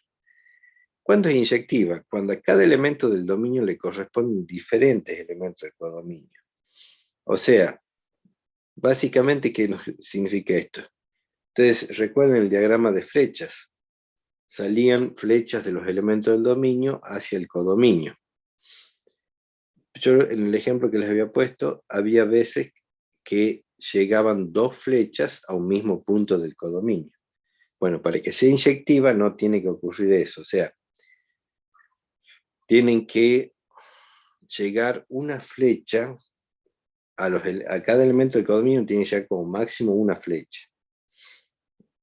¿Cuándo es inyectiva? Cuando a cada elemento del dominio le corresponden diferentes elementos del codominio. O sea, básicamente, ¿qué significa esto? Ustedes recuerden el diagrama de flechas. Salían flechas de los elementos del dominio hacia el codominio. Yo en el ejemplo que les había puesto, había veces que llegaban 2 flechas a un mismo punto del codominio. Bueno, para que sea inyectiva no tiene que ocurrir eso. O sea, tienen que llegar una flecha a cada elemento del codominio, tiene que llegar como máximo una flecha.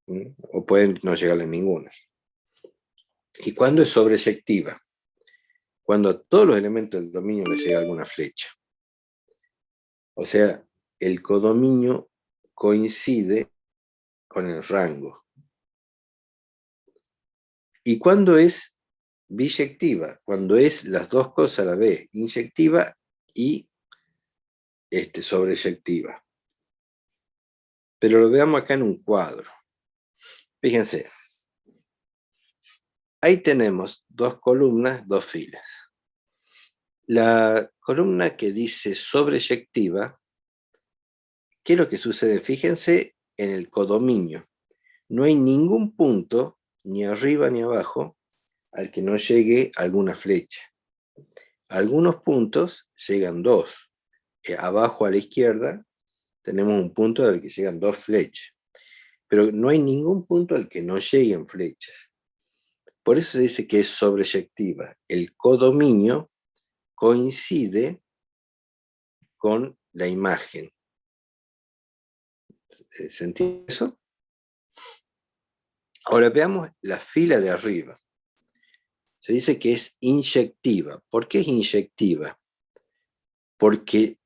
O pueden no llegarle ninguna. ¿Y cuándo es sobreyectiva? Cuando a todos los elementos del dominio les llega alguna flecha. O sea, el codominio coincide con el rango. ¿Y cuándo es biyectiva? Cuando es las dos cosas a la vez, inyectiva y sobreyectiva. Pero lo veamos acá en un cuadro. Fíjense. Ahí tenemos 2 columnas, 2 filas. La columna que dice sobreyectiva, ¿qué es lo que sucede? Fíjense en el codominio. No hay ningún punto, ni arriba ni abajo, al que no llegue alguna flecha. Algunos puntos llegan 2. Abajo a la izquierda tenemos un punto al que llegan 2 flechas. Pero no hay ningún punto al que no lleguen flechas. Por eso se dice que es sobreyectiva. El codominio coincide con la imagen. ¿Se entiende eso? Ahora veamos la fila de arriba. Se dice que es inyectiva. ¿Por qué es inyectiva? Porque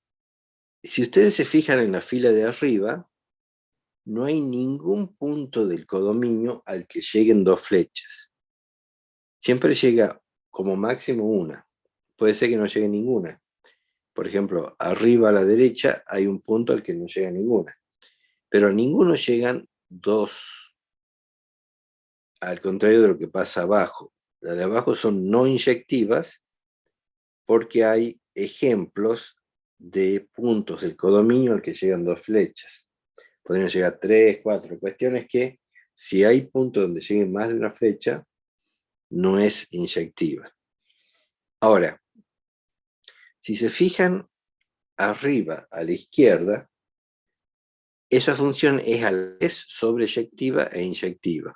si ustedes se fijan en la fila de arriba, no hay ningún punto del codominio al que lleguen 2 flechas. Siempre llega como máximo una. Puede ser que no llegue ninguna. Por ejemplo, arriba a la derecha hay un punto al que no llega ninguna. Pero a ninguno llegan 2. Al contrario de lo que pasa abajo. Las de abajo son no inyectivas porque hay ejemplos de puntos del codominio al que llegan 2 flechas. Podrían llegar 3, 4. Cuestión es que si hay puntos donde lleguen más de una flecha, no es inyectiva. Ahora, si se fijan arriba a la izquierda, esa función es a la vez sobreyectiva e inyectiva.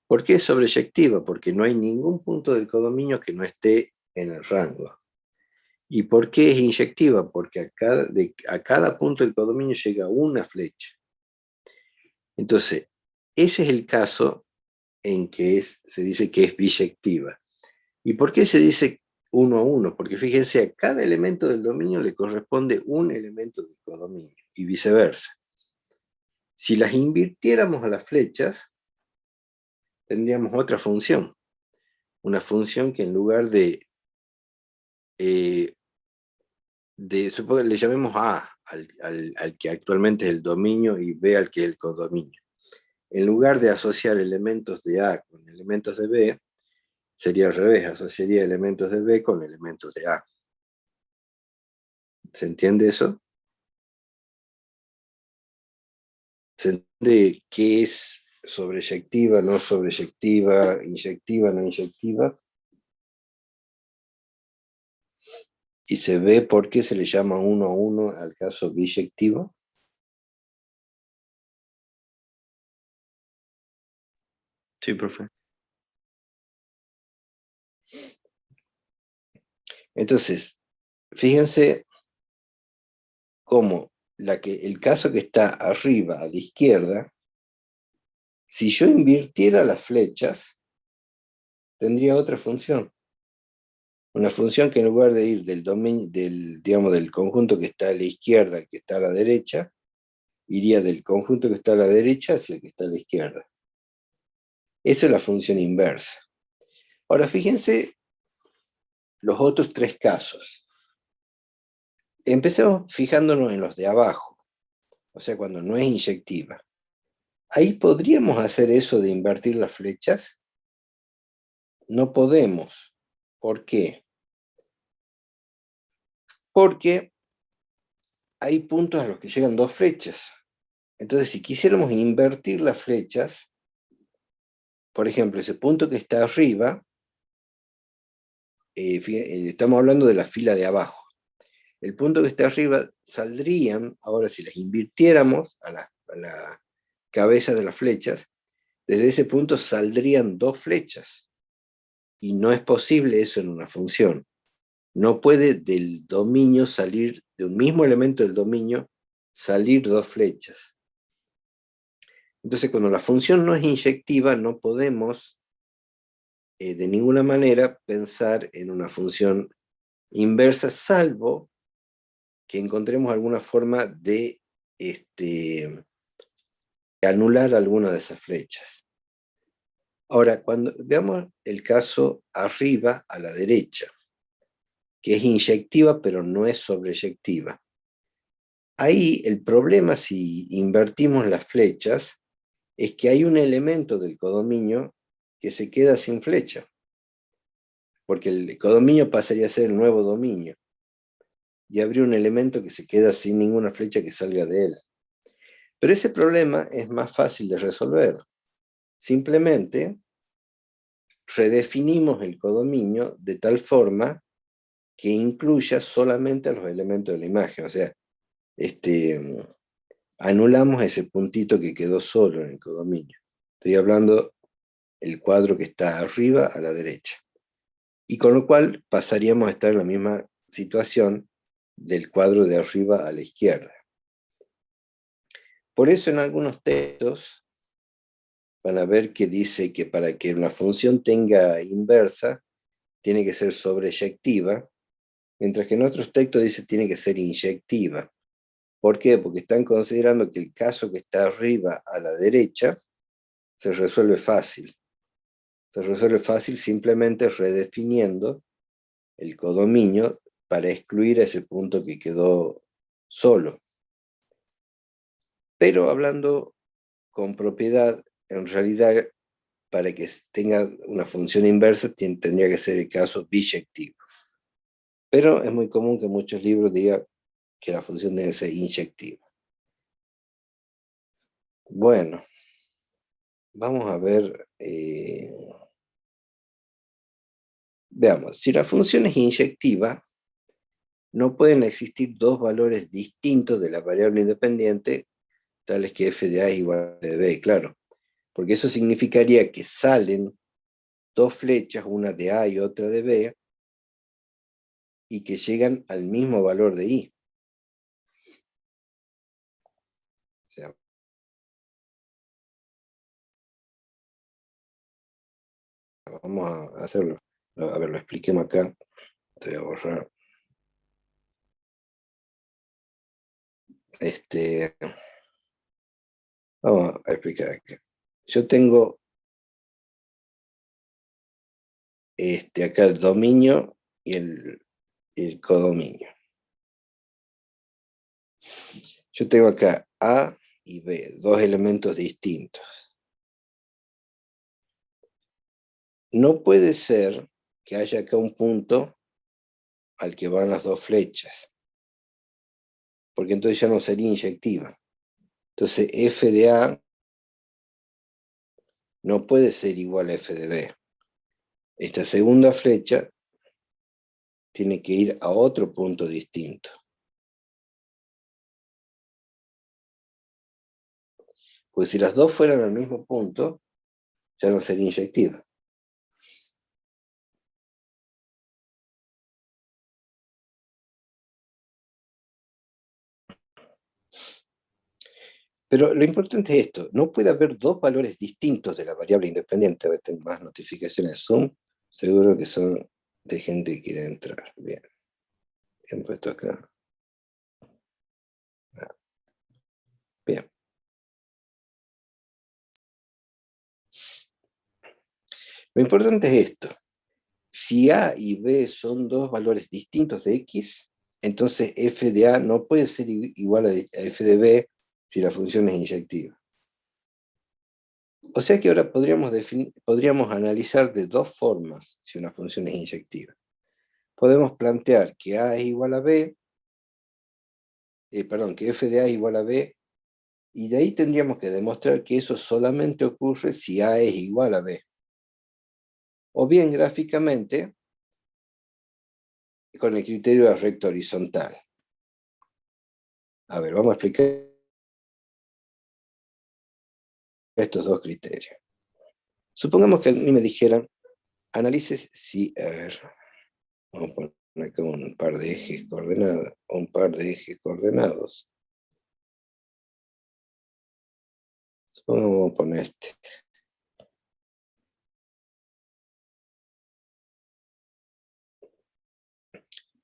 ¿Por qué es sobreyectiva? Porque no hay ningún punto del codominio que no esté en el rango. ¿Y por qué es inyectiva? Porque a cada punto del codominio llega una flecha. Entonces, ese es el caso en que se dice que es biyectiva. ¿Y por qué se dice 1 a 1? Porque fíjense, a cada elemento del dominio le corresponde un elemento del codominio y viceversa. Si las invirtiéramos a las flechas, tendríamos otra función. Una función que en lugar de le llamemos A al que actualmente es el dominio y B al que es el codominio. En lugar de asociar elementos de A con elementos de B, sería al revés, asociaría elementos de B con elementos de A. ¿Se entiende eso? ¿Se entiende qué es sobreyectiva, no sobreyectiva, inyectiva, no inyectiva? Y se ve por qué se le llama 1 a 1 al caso biyectivo. Sí, profe. Entonces, fíjense cómo el caso que está arriba a la izquierda, si yo invirtiera las flechas, tendría otra función. Una función que en lugar de ir del dominio, digamos, del conjunto que está a la izquierda al que está a la derecha, iría del conjunto que está a la derecha hacia el que está a la izquierda. Eso es la función inversa. Ahora fíjense los otros tres casos. Empecemos fijándonos en los de abajo, o sea, cuando no es inyectiva. Ahí podríamos hacer eso de invertir las flechas. No podemos. ¿Por qué? Porque hay puntos a los que llegan dos flechas. Entonces, si quisiéramos invertir las flechas, por ejemplo, ese punto que está arriba, estamos hablando de la fila de abajo. El punto que está arriba saldrían, ahora si las invirtiéramos a la cabeza de las flechas, desde ese punto saldrían dos flechas. Y no es posible eso en una función. No puede del dominio salir, de un mismo elemento del dominio, salir dos flechas. Entonces, cuando la función no es inyectiva, no podemos de ninguna manera pensar en una función inversa, salvo que encontremos alguna forma de anular alguna de esas flechas. Ahora, cuando veamos el caso arriba a la derecha, que es inyectiva pero no es sobreyectiva. Ahí el problema, si invertimos las flechas, es que hay un elemento del codominio que se queda sin flecha, porque el codominio pasaría a ser el nuevo dominio, y habría un elemento que se queda sin ninguna flecha que salga de él. Pero ese problema es más fácil de resolver. Simplemente redefinimos el codominio de tal forma que incluya solamente a los elementos de la imagen, o sea, anulamos ese puntito que quedó solo en el codominio. Estoy hablando del cuadro que está arriba a la derecha. Y con lo cual pasaríamos a estar en la misma situación del cuadro de arriba a la izquierda. Por eso en algunos textos van a ver que dice que para que una función tenga inversa, tiene que ser sobreyectiva, mientras que en otros textos dice tiene que ser inyectiva. ¿Por qué? Porque están considerando que el caso que está arriba a la derecha se resuelve fácil. Se resuelve fácil simplemente redefiniendo el codominio para excluir a ese punto que quedó solo. Pero hablando con propiedad, en realidad, para que tenga una función inversa, tendría que ser el caso biyectivo. Pero es muy común que muchos libros digan que la función debe ser inyectiva. Bueno, vamos a ver. Veamos, si la función es inyectiva, no pueden existir dos valores distintos de la variable independiente, tales que f de a es igual a f de b, claro. Porque eso significaría que salen dos flechas, una de a y otra de b, y que llegan al mismo valor de i. O sea, vamos a hacerlo. A ver, lo expliquemos acá. Te voy a borrar. Vamos a explicar acá. Yo tengo acá el dominio y el codominio. Yo tengo acá A y B, dos elementos distintos. No puede ser que haya acá un punto al que van las dos flechas, porque entonces ya no sería inyectiva. Entonces f de A no puede ser igual a f de B. Esta segunda flecha tiene que ir a otro punto distinto. Pues si las dos fueran al mismo punto, ya no sería inyectiva. Pero lo importante es esto, no puede haber dos valores distintos de la variable independiente. A ver, tengo más notificaciones de Zoom, seguro que son de gente que quiere entrar. Bien, he puesto acá. Bien. Lo importante es esto. Si A y B son dos valores distintos de X, entonces f de A no puede ser igual a f de B si la función es inyectiva. O sea que ahora podríamos analizar de dos formas si una función es inyectiva. Podemos plantear que A es igual a B, que f de A es igual a B, y de ahí tendríamos que demostrar que eso solamente ocurre si A es igual a B. O bien gráficamente, con el criterio de recta horizontal. A ver, vamos a explicar estos dos criterios. Supongamos que a mí me dijeran, analices si, a ver, vamos a poner acá un par de ejes coordenados, Supongamos que vamos a poner este.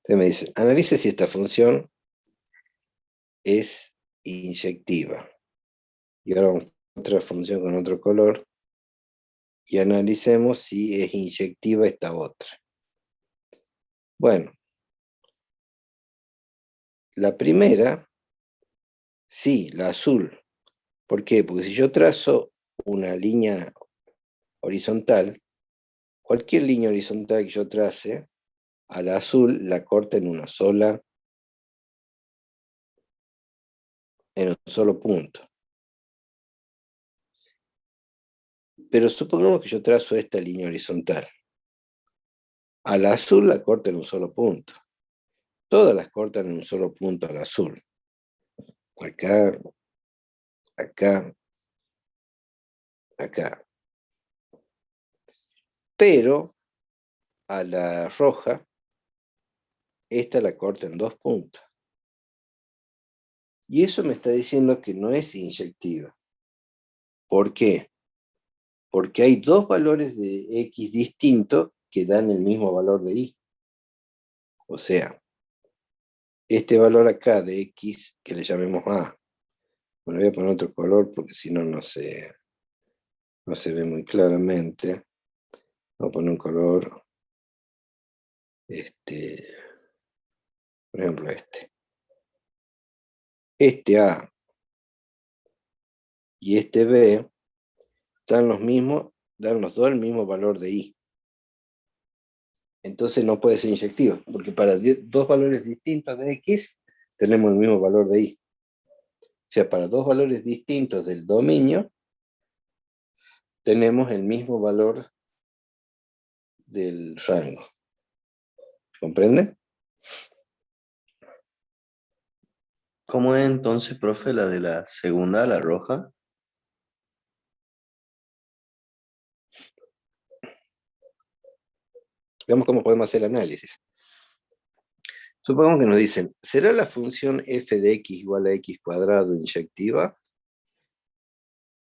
Entonces me dice, analice si esta función es inyectiva. Y ahora vamos a otra función con otro color y analicemos si es inyectiva esta otra. Bueno, la primera, sí, la azul. ¿Por qué? Porque si yo trazo una línea horizontal, cualquier línea horizontal que yo trace, a la azul la corta en un solo punto. Pero supongamos que yo trazo esta línea horizontal. A la azul la corta en un solo punto. Todas las cortan en un solo punto al azul. Acá, acá, acá. Pero a la roja, esta la corta en 2 puntos. Y eso me está diciendo que no es inyectiva. ¿Por qué? Porque hay dos valores de X distintos que dan el mismo valor de Y. O sea, este valor acá de X, que le llamemos A. Bueno, voy a poner otro color porque si no, no se ve muy claramente. Voy a poner un color, por ejemplo este. Este A y este B dan los dos el mismo valor de Y. Entonces no puede ser inyectiva, porque para dos valores distintos de X tenemos el mismo valor de Y. O sea, para dos valores distintos del dominio tenemos el mismo valor del rango. ¿Comprende? ¿Cómo es entonces, profe, la de la segunda, la roja? Veamos cómo podemos hacer el análisis. Supongamos que nos dicen, ¿será la función f de x igual a x cuadrado inyectiva?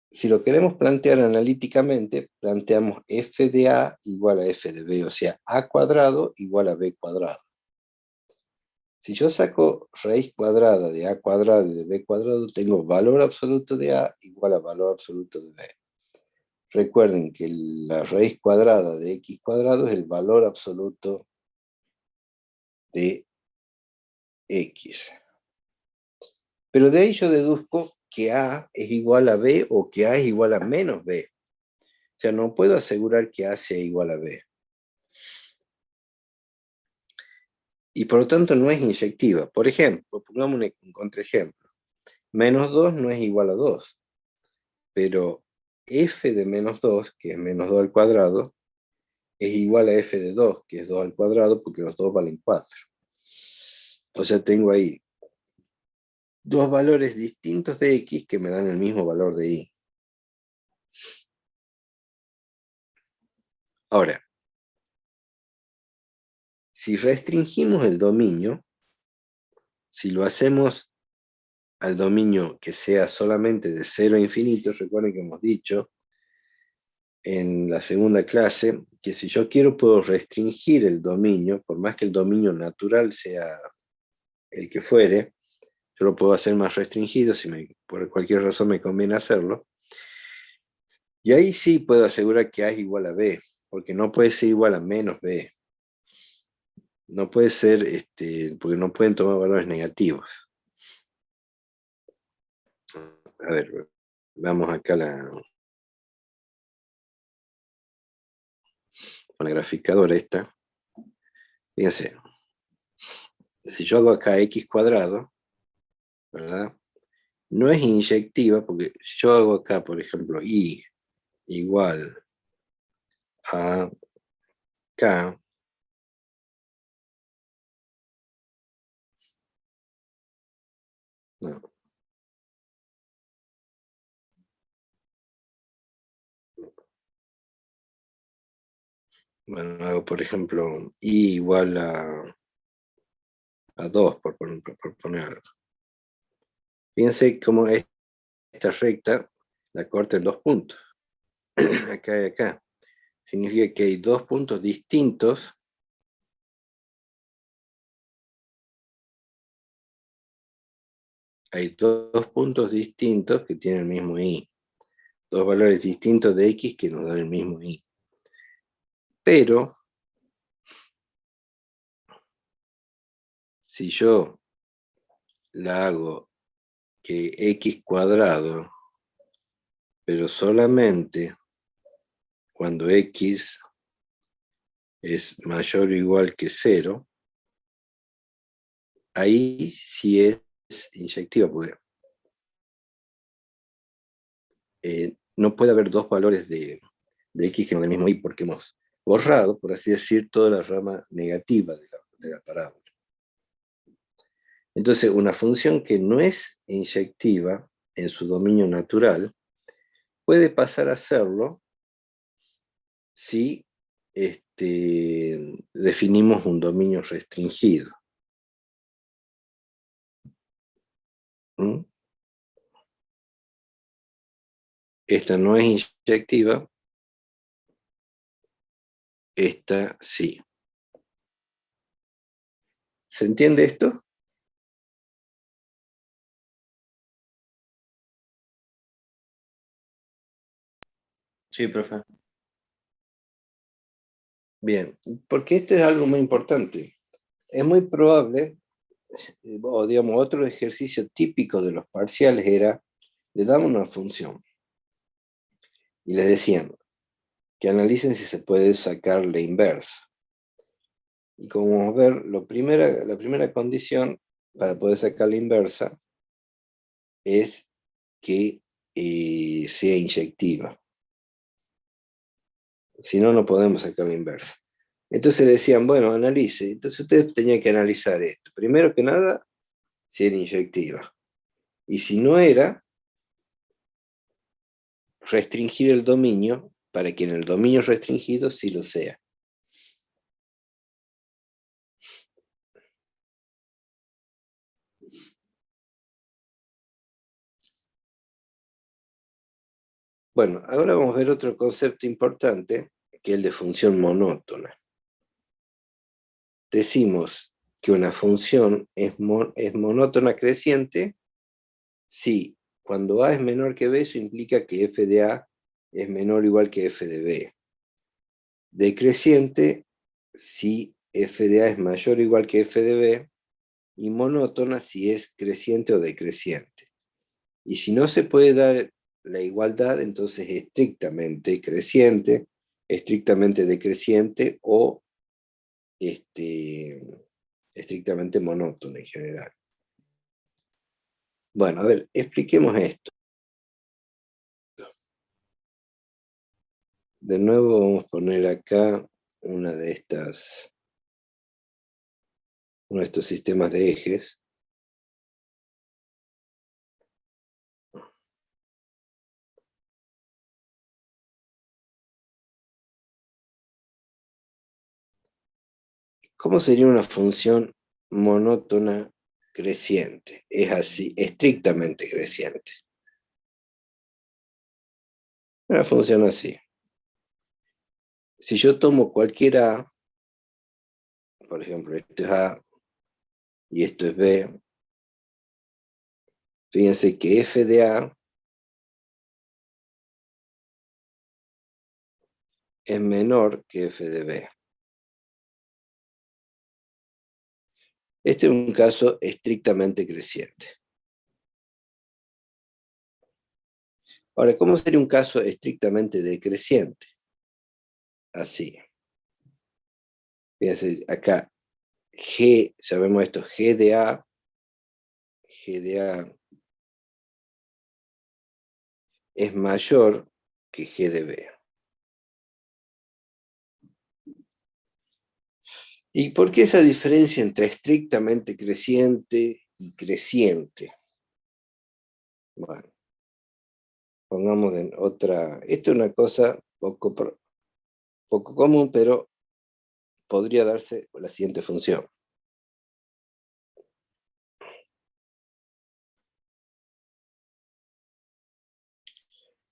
Si lo queremos plantear analíticamente, planteamos f de a igual a f de b, o sea, a cuadrado igual a b cuadrado. Si yo saco raíz cuadrada de a cuadrado y de b cuadrado, tengo valor absoluto de a igual a valor absoluto de b. Recuerden que la raíz cuadrada de x cuadrado es el valor absoluto de x. Pero de ahí yo deduzco que a es igual a b o que a es igual a menos b. O sea, no puedo asegurar que a sea igual a b. Y por lo tanto no es inyectiva. Por ejemplo, pongamos un contraejemplo. Menos 2 no es igual a 2. Pero f de menos 2, que es menos 2 al cuadrado, es igual a f de 2, que es 2 al cuadrado, porque los dos valen 4. O sea, tengo ahí dos valores distintos de x que me dan el mismo valor de y. Ahora, si restringimos el dominio, si lo hacemos al dominio que sea solamente de 0 a infinito, recuerden que hemos dicho en la segunda clase que si yo quiero puedo restringir el dominio, por más que el dominio natural sea el que fuere, yo lo puedo hacer más restringido si por cualquier razón me conviene hacerlo. Y ahí sí puedo asegurar que A es igual a B, porque no puede ser igual a menos B. No puede ser, porque no pueden tomar valores negativos. A ver, vamos acá con la graficadora esta. Fíjense, si yo hago acá x cuadrado, ¿verdad? No es inyectiva, porque yo hago acá, por ejemplo, y igual a k, no. Bueno, hago, por ejemplo, y igual a 2, por poner algo. Fíjense cómo esta recta la corta en 2 puntos. Acá y acá. Significa que hay 2 puntos distintos. Hay 2 puntos distintos que tienen el mismo i. 2 valores distintos de x que nos dan el mismo i. Pero, si yo la hago que x cuadrado, pero solamente cuando x es mayor o igual que 0, ahí sí es inyectiva, porque no puede haber 2 valores de x que no den el mismo i, porque hemos borrado, por así decir, toda la rama negativa de la parábola. Entonces, una función que no es inyectiva en su dominio natural puede pasar a serlo si definimos un dominio restringido. ¿Mm? Esta no es inyectiva, esta sí. ¿Se entiende esto? Sí, profe. Bien, porque esto es algo muy importante. Es muy probable, o digamos, otro ejercicio típico de los parciales era, le damos una función y les decían que analicen si se puede sacar la inversa. Y como vamos a ver, la primera condición para poder sacar la inversa es que sea inyectiva. Si no, no podemos sacar la inversa. Entonces le decían, bueno, analice. Entonces ustedes tenían que analizar esto. Primero que nada, si era inyectiva. Y si no era, restringir el dominio para que en el dominio restringido sí lo sea. Bueno, ahora vamos a ver otro concepto importante, que es el de función monótona. Decimos que una función es monótona creciente si cuando A es menor que B, eso implica que f de A es menor o igual que f de B. Decreciente si f de A es mayor o igual que f de B, y monótona si es creciente o decreciente. Y si no se puede dar la igualdad, entonces es estrictamente creciente, estrictamente decreciente o estrictamente monótona en general. Bueno, a ver, expliquemos esto. De nuevo vamos a poner acá uno de estos sistemas de ejes. ¿Cómo sería una función monótona creciente. Es así, estrictamente creciente. Una función así. Si yo tomo cualquier A, por ejemplo, esto es A y esto es B, fíjense que f de A es menor que f de B. Este es un caso estrictamente creciente. Ahora, ¿cómo sería un caso estrictamente decreciente? Así. Fíjense, acá G, sabemos esto, G de A es mayor que G de B. ¿Y por qué esa diferencia entre estrictamente creciente y creciente? Bueno, pongamos en otra. Esto es una cosa poco común, pero podría darse la siguiente función.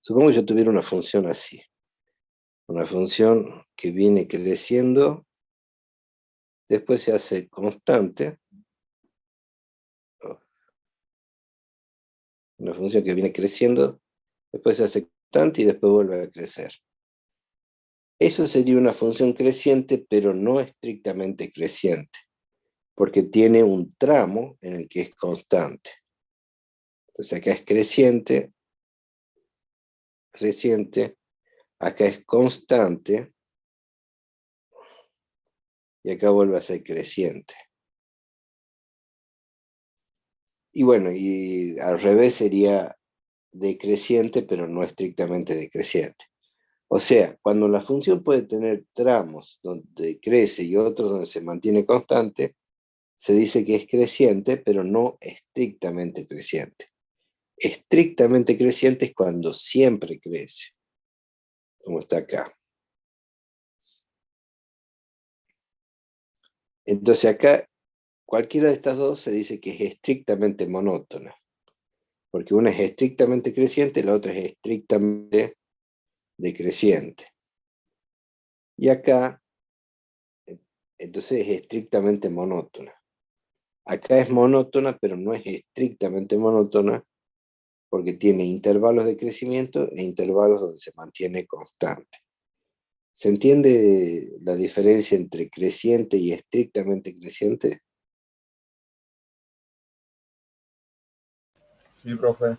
Supongo que yo tuviera una función así. Una función que viene creciendo, después se hace constante. Una función que viene creciendo, después se hace constante y después vuelve a crecer. Eso sería una función creciente, pero no estrictamente creciente, porque tiene un tramo en el que es constante. Entonces acá es creciente, acá es constante, y acá vuelve a ser creciente. Y bueno, y al revés sería decreciente, pero no estrictamente decreciente. O sea, cuando la función puede tener tramos donde crece y otros donde se mantiene constante, se dice que es creciente, pero no estrictamente creciente. Estrictamente creciente es cuando siempre crece, como está acá. Entonces acá, cualquiera de estas dos se dice que es estrictamente monótona, porque una es estrictamente creciente y la otra es estrictamente decreciente. Y acá, entonces es estrictamente monótona. Acá es monótona, pero no es estrictamente monótona, porque tiene intervalos de crecimiento e intervalos donde se mantiene constante. ¿Se entiende la diferencia entre creciente y estrictamente creciente? Sí, profe.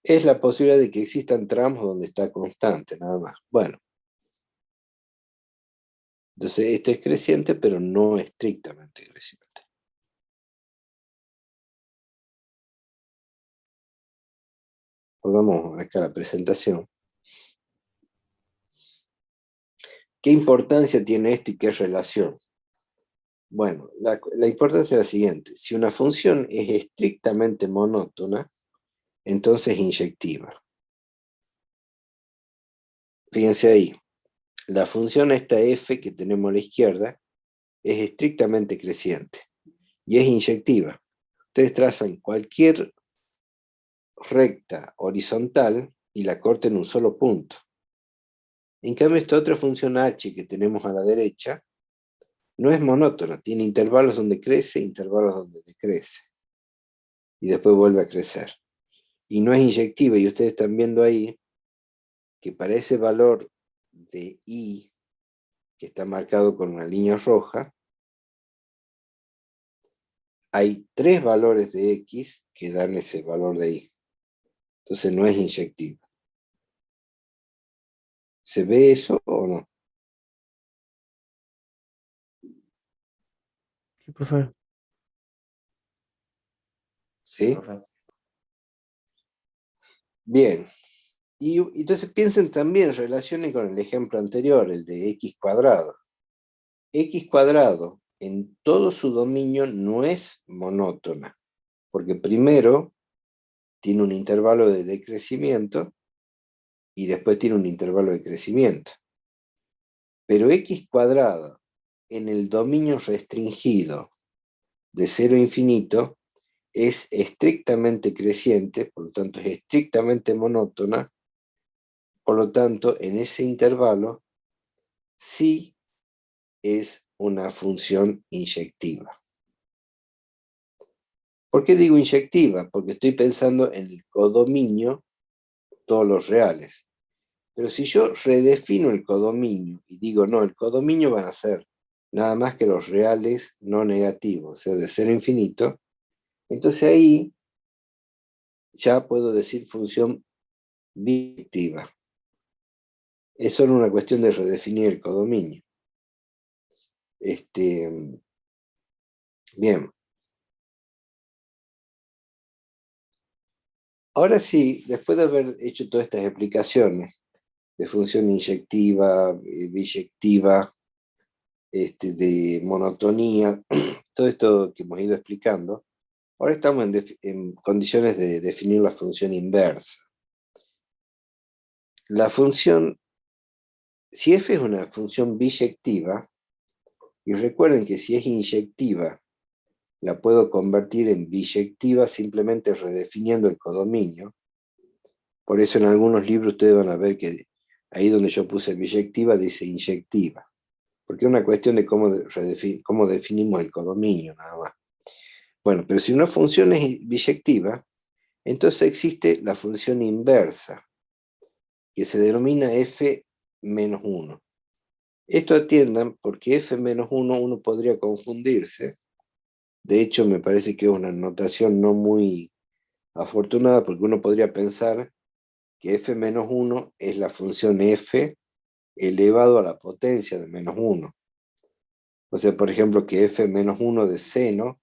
Es la posibilidad de que existan tramos donde está constante, nada más. Bueno, entonces esto es creciente, pero no estrictamente creciente. Volvamos acá a la presentación. ¿Qué importancia tiene esto y qué relación? Bueno, la importancia es la siguiente. Si una función es estrictamente monótona, entonces es inyectiva. Fíjense ahí, la función esta f que tenemos a la izquierda es estrictamente creciente y es inyectiva. Ustedes trazan cualquier recta horizontal y la cortan en un solo punto. En cambio, esta otra función h que tenemos a la derecha no es monótona, tiene intervalos donde crece, intervalos donde decrece. Y después vuelve a crecer. Y no es inyectiva, y ustedes están viendo ahí que para ese valor de i, que está marcado con una línea roja, hay 3 valores de x que dan ese valor de i. Entonces no es inyectiva. ¿Se ve eso o no? Sí, profe. ¿Sí? Bien. Y entonces piensen también, relacionen con el ejemplo anterior, el de x cuadrado. X cuadrado en todo su dominio no es monótona, porque primero tiene un intervalo de decrecimiento y después tiene un intervalo de crecimiento. Pero x cuadrado en el dominio restringido de 0 a infinito es estrictamente creciente, por lo tanto es estrictamente monótona, por lo tanto en ese intervalo sí es una función inyectiva. ¿Por qué digo inyectiva? Porque estoy pensando en el codominio, todos los reales. Pero si yo redefino el codominio y digo, no, el codominio van a ser nada más que los reales no negativos, o sea, de 0 a infinito, entonces ahí ya puedo decir función biyectiva. Es solo una cuestión de redefinir el codominio. Bien. Ahora sí, después de haber hecho todas estas explicaciones de función inyectiva, biyectiva, de monotonía, todo esto que hemos ido explicando, ahora estamos en condiciones de definir la función inversa. La función, si f es una función biyectiva, y recuerden que si es inyectiva, la puedo convertir en biyectiva simplemente redefiniendo el codominio. Por eso en algunos libros ustedes van a ver que ahí donde yo puse biyectiva dice inyectiva, porque es una cuestión de cómo definimos el codominio nada más. Bueno, pero si una función es biyectiva, entonces existe la función inversa, que se denomina f menos 1. Esto atiendan porque f menos 1 uno podría confundirse. De hecho, me parece que es una notación no muy afortunada, porque uno podría pensar que f menos 1 es la función f elevado a la potencia de menos 1. O sea, por ejemplo, que f menos 1 de seno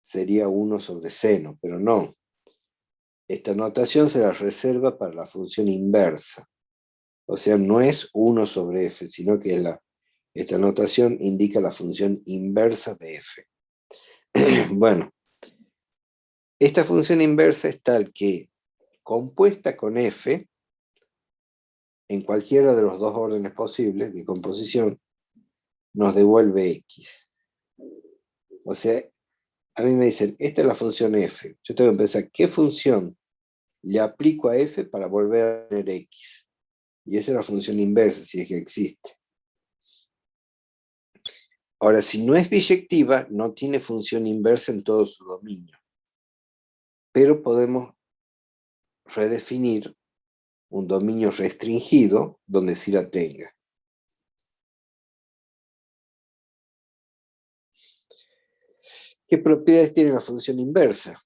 sería 1 sobre seno, pero no. Esta notación se la reserva para la función inversa. O sea, no es 1 sobre f, sino que esta notación indica la función inversa de f. Bueno, esta función inversa es tal que, compuesta con f, en cualquiera de los dos órdenes posibles de composición, nos devuelve x. O sea, a mí me dicen, esta es la función f. Yo tengo que pensar, ¿qué función le aplico a f para volver a tener x? Y esa es la función inversa, si es que existe. Ahora, si no es biyectiva, no tiene función inversa en todo su dominio. Pero podemos redefinir un dominio restringido donde sí la tenga. ¿Qué propiedades tiene la función inversa?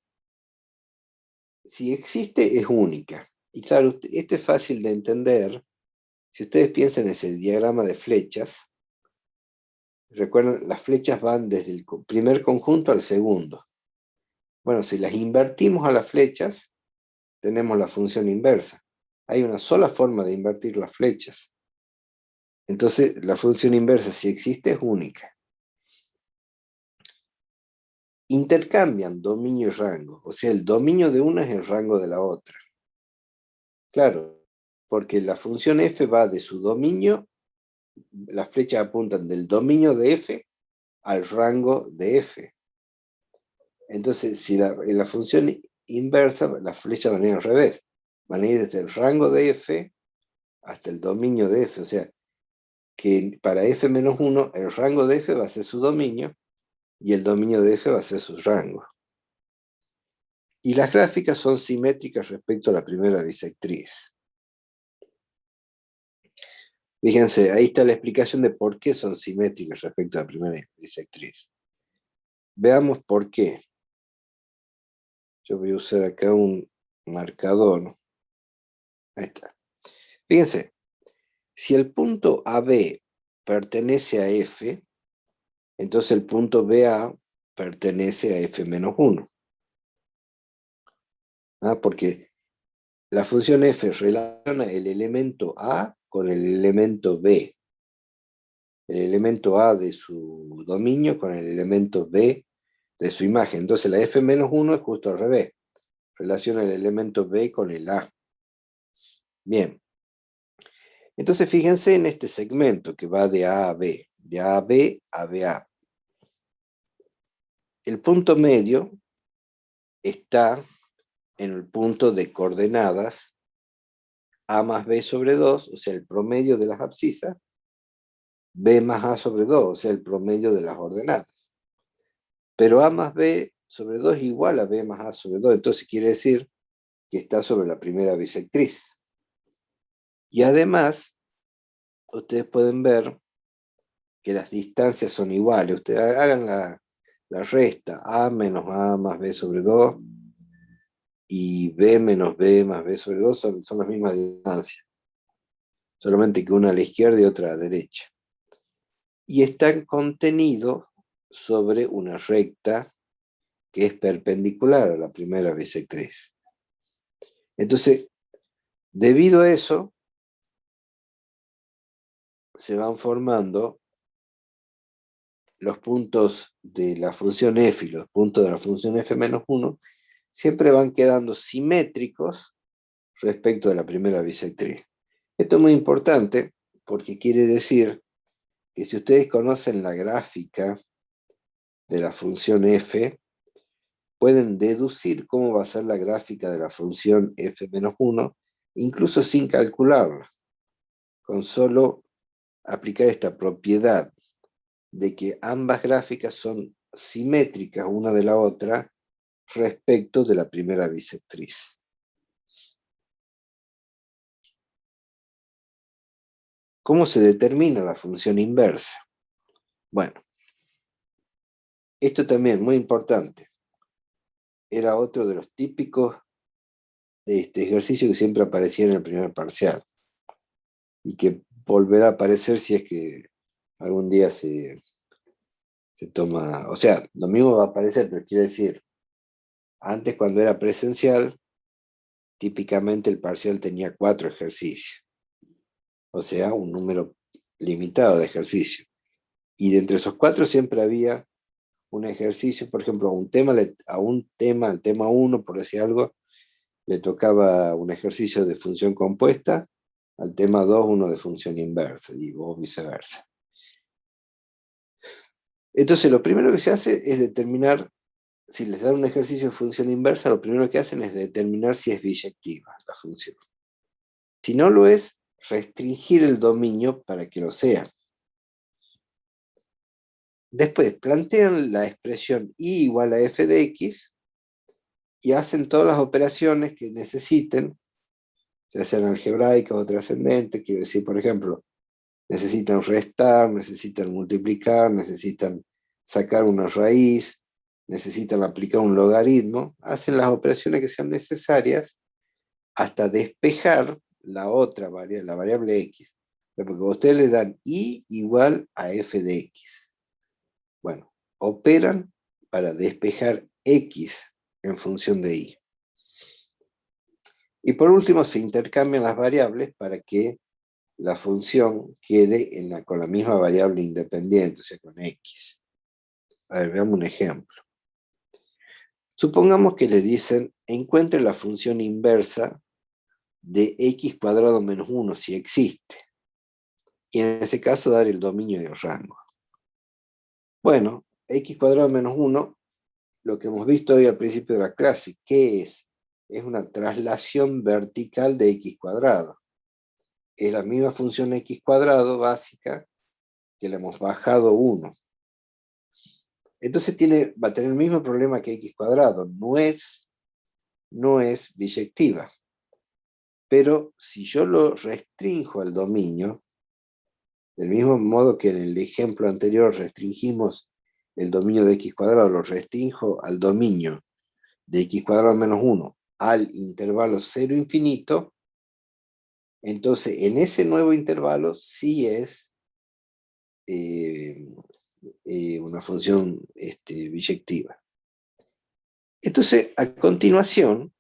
Si existe, es única. Y claro, esto es fácil de entender. Si ustedes piensan en ese diagrama de flechas, recuerden, las flechas van desde el primer conjunto al segundo. Bueno, si las invertimos a las flechas, tenemos la función inversa. Hay una sola forma de invertir las flechas. Entonces, la función inversa, si existe, es única. Intercambian dominio y rango. O sea, el dominio de una es el rango de la otra. Claro, porque la función f va de su dominio, las flechas apuntan del dominio de f al rango de f. Entonces, si en la función inversa, las flechas van a ir al revés. Van a ir desde el rango de f hasta el dominio de f. O sea, que para f menos 1, el rango de f va a ser su dominio y el dominio de f va a ser su rango. Y las gráficas son simétricas respecto a la primera bisectriz. Fíjense, ahí está la explicación de por qué son simétricas respecto a la primera bisectriz. Veamos por qué. Yo voy a usar acá un marcador. Ahí está. Fíjense, si el punto AB pertenece a F, entonces el punto BA pertenece a F menos 1. Porque la función f relaciona el elemento A con el elemento B. El elemento A de su dominio con el elemento B de su imagen. Entonces la f menos 1 es justo al revés. Relaciona el elemento B con el A. Bien. Entonces fíjense en este segmento que va de A a B. De A a B a BA. el punto medio está en el punto de coordenadas a más b sobre 2, o sea, el promedio de las abscisas, b más a sobre 2, o sea, el promedio de las ordenadas. Pero a más b sobre 2 es igual a b más a sobre 2, entonces quiere decir que está sobre la primera bisectriz. Y además, ustedes pueden ver que las distancias son iguales. Ustedes hagan la resta, a menos a más b sobre 2, y b menos b más b sobre 2 son las mismas distancias. Solamente que una a la izquierda y otra a la derecha. Y están contenidos sobre una recta que es perpendicular a la primera bisectriz. Entonces, debido a eso, se van formando los puntos de la función f y los puntos de la función f menos 1, siempre van quedando simétricos respecto de la primera bisectriz. Esto es muy importante porque quiere decir que si ustedes conocen la gráfica de la función f, pueden deducir cómo va a ser la gráfica de la función f menos 1, incluso sin calcularla, con solo aplicar esta propiedad de que ambas gráficas son simétricas una de la otra respecto de la primera bisectriz. ¿Cómo se determina la función inversa? Bueno, esto también muy importante. Era otro de los típicos de este ejercicio que siempre aparecía en el primer parcial y que volverá a aparecer si es que algún día se toma, o sea, lo mismo va a aparecer, pero quiere decir, antes cuando era presencial, típicamente el parcial tenía 4 ejercicios, o sea, un número limitado de ejercicios. Y de entre esos 4 siempre había un ejercicio, por ejemplo, al tema 1, por decir algo, le tocaba un ejercicio de función compuesta, al tema 2 uno de función inversa, o viceversa. Entonces, lo primero que se hace es determinar, si les dan un ejercicio de función inversa, lo primero que hacen es determinar si es biyectiva la función. Si no lo es, restringir el dominio para que lo sea. Después, plantean la expresión y igual a f de x y hacen todas las operaciones que necesiten, ya sean algebraicas o trascendentes, quiero decir, por ejemplo, necesitan restar, necesitan multiplicar, necesitan sacar una raíz, necesitan aplicar un logaritmo, hacen las operaciones que sean necesarias hasta despejar la otra variable, la variable x. Porque ustedes le dan y igual a f de x. Bueno, operan para despejar x en función de y. Y por último se intercambian las variables para que la función quede con la misma variable independiente, o sea, con x. A ver, veamos un ejemplo. Supongamos que le dicen, encuentre la función inversa de x cuadrado menos 1 si existe. Y en ese caso dar el dominio del rango. Bueno, x cuadrado menos 1, lo que hemos visto hoy al principio de la clase, ¿qué es? Es una traslación vertical de x cuadrado. Es la misma función x cuadrado básica que le hemos bajado 1. Entonces va a tener el mismo problema que x cuadrado. No es biyectiva. Pero si yo lo restringo al dominio, del mismo modo que en el ejemplo anterior restringimos el dominio de x cuadrado, lo restringo al dominio de x cuadrado menos 1 al intervalo 0 infinito, entonces en ese nuevo intervalo sí es una función biyectiva. Entonces, a continuación,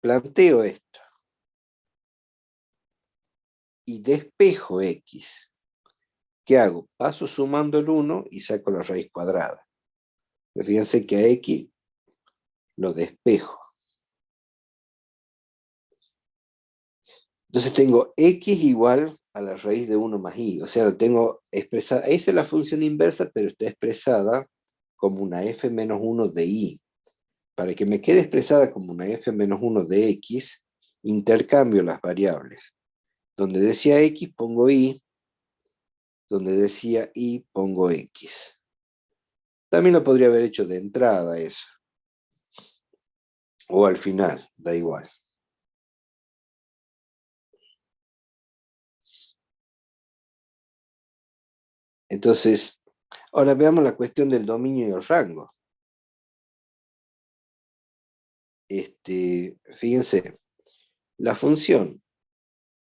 planteo esto y despejo x. ¿Qué hago? Paso sumando el 1 y saco la raíz cuadrada. Fíjense que a x lo despejo. Entonces tengo x igual a la raíz de 1 más i. O sea, la tengo expresada. Esa es la función inversa, pero está expresada como una f menos 1 de i. Para que me quede expresada como una f menos 1 de x, intercambio las variables. Donde decía x pongo y, donde decía y pongo x. También lo podría haber hecho de entrada eso. O al final, da igual. Entonces, ahora veamos la cuestión del dominio y el rango. Fíjense, la función,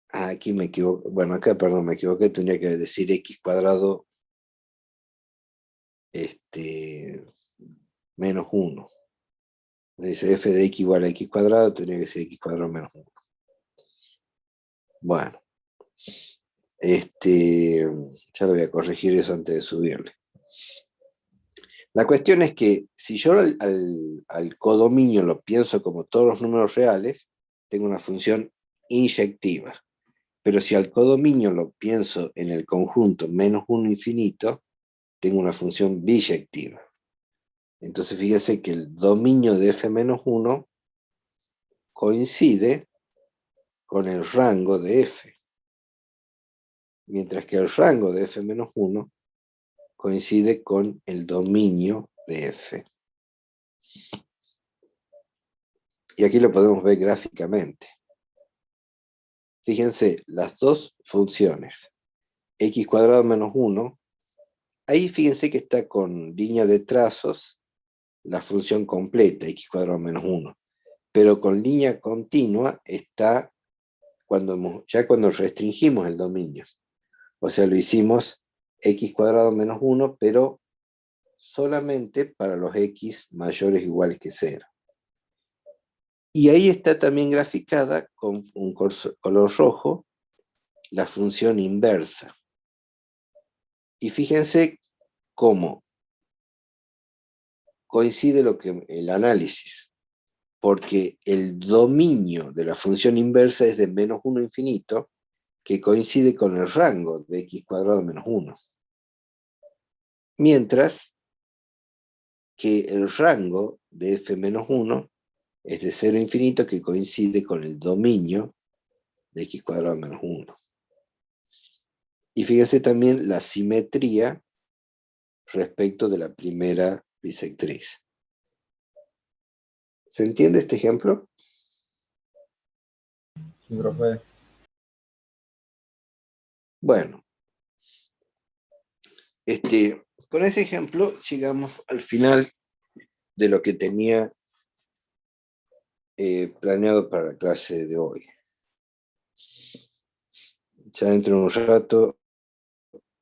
aquí me equivoqué, bueno, acá, perdón, me equivoqué, tendría que decir x cuadrado menos 1. Dice f de x igual a x cuadrado, tendría que ser x cuadrado menos 1. Bueno, ya lo voy a corregir eso antes de subirle. La cuestión es que si yo al codominio lo pienso como todos los números reales, tengo una función inyectiva. Pero si al codominio lo pienso en el conjunto menos 1 infinito, tengo una función biyectiva. Entonces fíjense que el dominio de f menos 1 coincide con el rango de f. Mientras que el rango de f menos 1 coincide con el dominio de f. Y aquí lo podemos ver gráficamente. Fíjense, las dos funciones, x cuadrado menos 1, ahí fíjense que está con línea de trazos la función completa, x cuadrado menos 1. Pero con línea continua está ya cuando restringimos el dominio. O sea, lo hicimos x cuadrado menos 1, pero solamente para los x mayores o iguales que 0. Y ahí está también graficada con un color rojo la función inversa. Y fíjense cómo coincide el análisis, porque el dominio de la función inversa es de menos 1 infinito, que coincide con el rango de x cuadrado menos 1. Mientras que el rango de f menos 1 es de 0 a infinito, que coincide con el dominio de x cuadrado menos 1. Y fíjense también la simetría respecto de la primera bisectriz. ¿Se entiende este ejemplo? Sí, profe. Bueno, con ese ejemplo llegamos al final de lo que tenía planeado para la clase de hoy. Ya dentro de un rato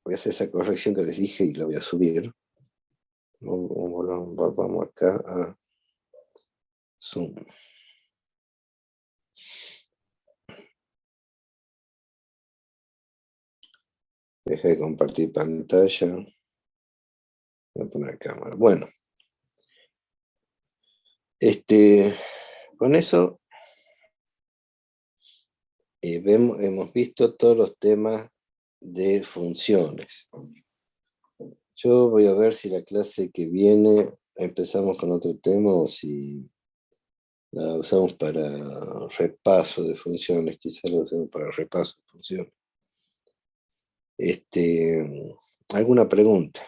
voy a hacer esa corrección que les dije y la voy a subir. Vamos acá a Zoom. Deja de compartir pantalla. Voy a poner cámara. Bueno. Con eso hemos visto todos los temas de funciones. Yo voy a ver si la clase que viene empezamos con otro tema o si la usamos para repaso de funciones. Quizás la usemos para repaso de funciones. ¿Alguna pregunta?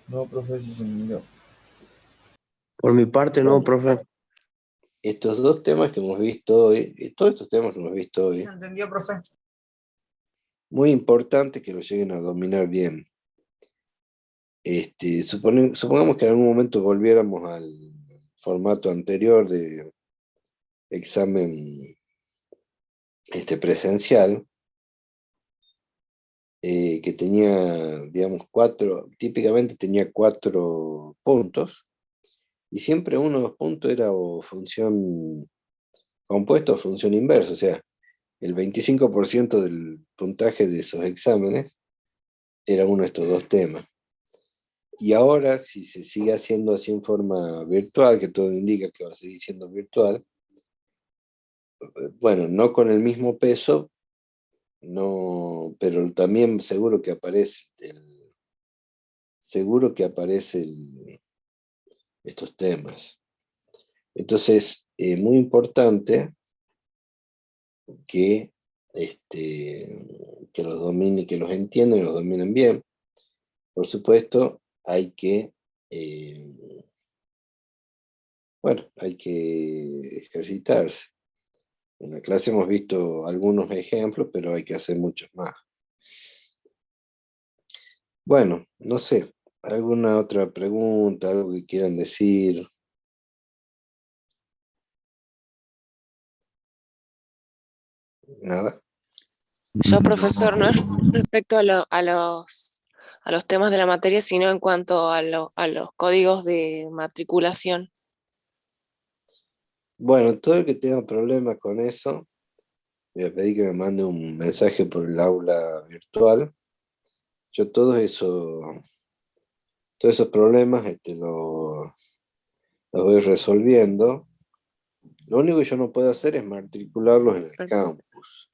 No, profe, sí se me olvidó. Por mi parte, no, Bueno. profe. Estos dos temas que hemos visto hoy, todos estos temas que hemos visto hoy, ¿Se entendió, profe? muy importante que lo lleguen a dominar bien. Supongamos que en algún momento volviéramos al formato anterior de examen presencial, que tenía, digamos, típicamente tenía 4 puntos, y siempre uno de los puntos era o función compuesta o función inversa, o sea, el 25% del puntaje de esos exámenes era uno de estos dos temas. Y ahora, si se sigue haciendo así en forma virtual, que todo indica que va a seguir siendo virtual, bueno, no con el mismo peso, no, pero también seguro que aparece estos temas. Entonces, muy importante que, que los dominen, que los entiendan y los dominen bien. Por supuesto, hay que ejercitarse. En la clase hemos visto algunos ejemplos, pero hay que hacer muchos más. Bueno, no sé, ¿alguna otra pregunta, algo que quieran decir? Nada. Yo, profesor, no es respecto a los temas de la materia, sino en cuanto a los códigos de matriculación. Bueno, todo el que tenga problemas con eso, le voy a pedir que me mande un mensaje por el aula virtual. Yo todos esos problemas los voy resolviendo. Lo único que yo no puedo hacer es matricularlos en el campus.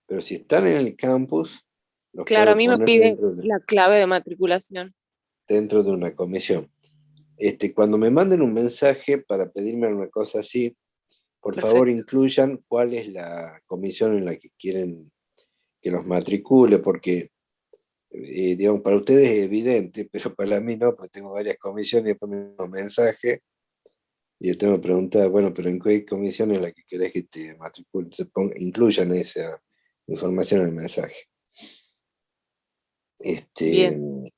Pero si están en el campus, los Claro, a puedo mí me poner pide la clave de matriculación. dentro de una comisión. Cuando me manden un mensaje para pedirme alguna cosa así, por favor incluyan cuál es la comisión en la que quieren que los matricule, porque digamos, para ustedes es evidente, pero para mí no, porque tengo varias comisiones y después me mandan un mensaje y yo tengo que preguntar, bueno, pero ¿en qué comisión es la que querés que te matricule? Incluyan esa información en el mensaje. Bien.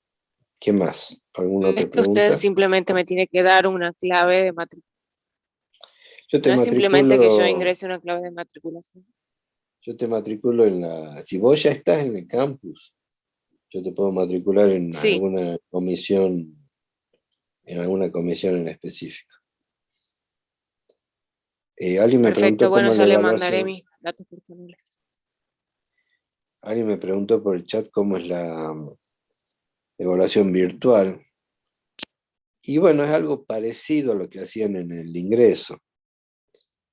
¿Qué más? ¿Alguna otra Usted pregunta? simplemente me tiene que dar una clave de matriculación. Yo te No es simplemente que yo matriculo, ingrese una clave de matriculación. yo te matriculo si vos ya estás en el campus, yo te puedo matricular en Sí. alguna comisión en específico. Alguien me preguntó Perfecto, bueno, cómo es ya la le mandaré evaluación. mis datos personales. Alguien me preguntó por el chat cómo es la evaluación virtual. Y bueno, es algo parecido a lo que hacían en el ingreso.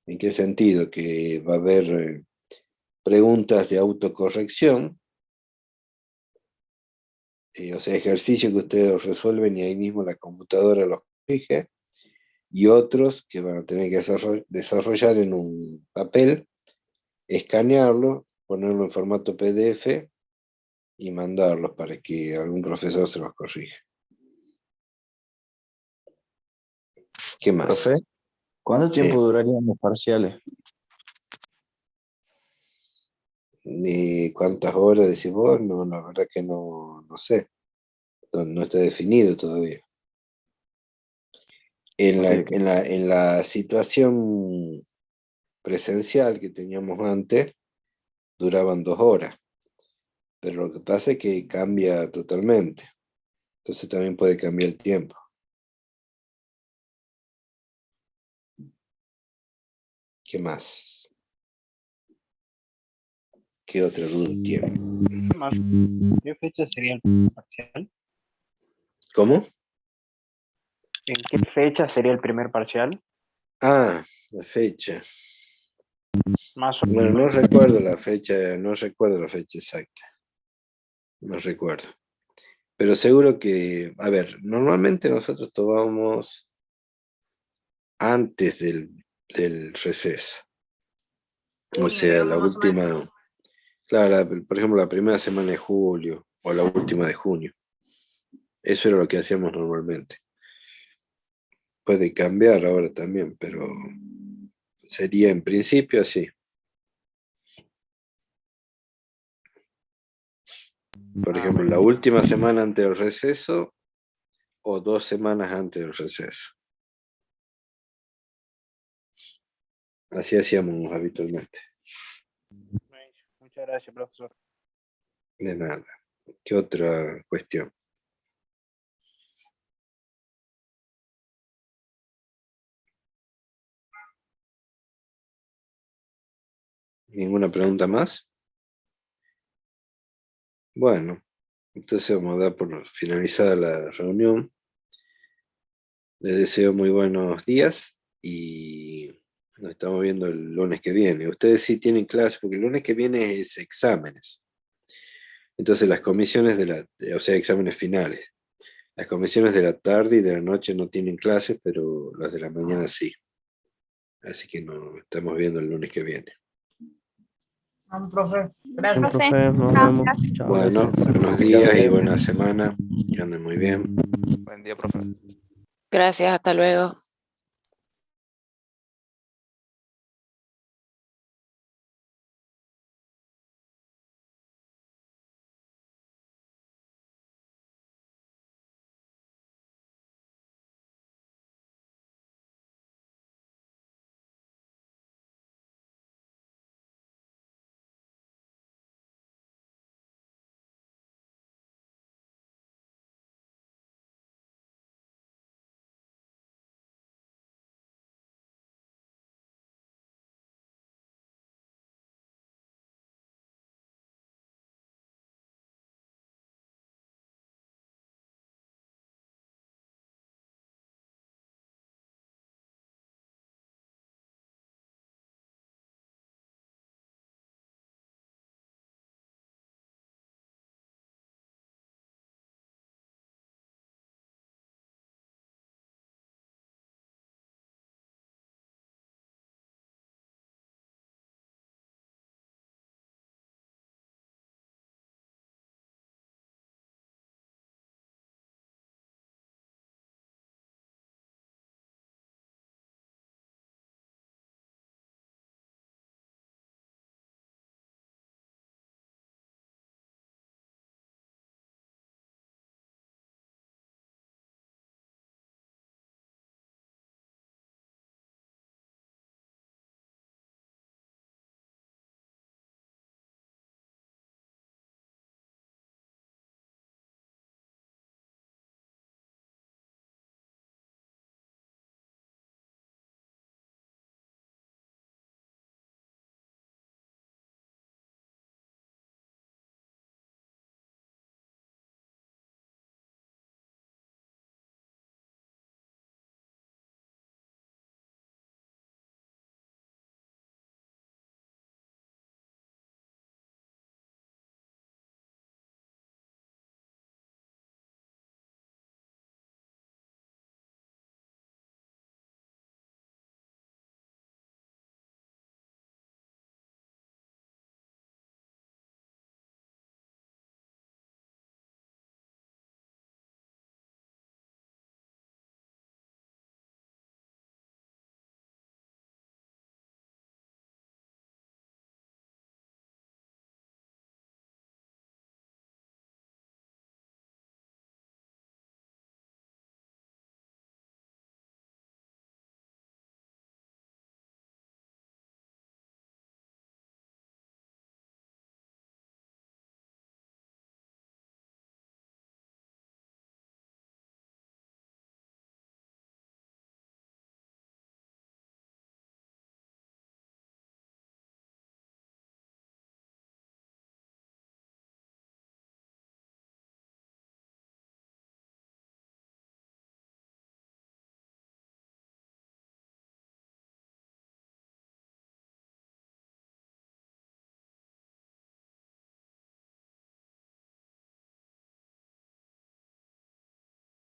¿En qué sentido? Que va a haber preguntas de autocorrección, o sea, ejercicios que ustedes resuelven y ahí mismo la computadora los corrige, y otros que van a tener que desarrollar en un papel, escanearlo, ponerlo en formato PDF y mandarlos para que algún profesor se los corrija. ¿Qué más? Profe, ¿cuánto tiempo durarían los parciales? ¿Ni cuántas horas decís vos? No, la verdad que no sé. No está definido todavía. En la situación presencial que teníamos antes, duraban 2 horas. Pero lo que pasa es que cambia totalmente. Entonces también puede cambiar el tiempo. ¿Qué más? ¿Qué otra duda tiene? ¿Qué fecha sería el primer parcial? ¿Cómo? ¿En qué fecha sería el primer parcial? Ah, la fecha. Más o Bueno, menos. no recuerdo la fecha exacta. No recuerdo. Pero seguro que, a ver, normalmente nosotros tomamos antes del receso. O sea, la última, claro, por ejemplo, la primera semana de julio o la última de junio. Eso era lo que hacíamos normalmente. Puede cambiar ahora también, pero sería en principio así. Por ejemplo, la última semana antes del receso o 2 semanas antes del receso. Así hacíamos habitualmente. Muchas gracias, profesor. De nada. ¿Qué otra cuestión? ¿Ninguna pregunta más? Bueno, entonces vamos a dar por finalizada la reunión. Les deseo muy buenos días y Nos estamos viendo el lunes que viene. Ustedes sí tienen clases, porque el lunes que viene es exámenes. Entonces las comisiones o sea, exámenes finales. Las comisiones de la tarde y de la noche no tienen clases, pero las de la mañana sí. Así que nos estamos viendo el lunes que viene. Vamos, profe. Sí, Gracias. profe, nos Chao, vemos. gracias. Chao, Bueno, gracias. buenos días y buena semana. Que anden muy bien. Buen día, profe. Gracias, hasta luego.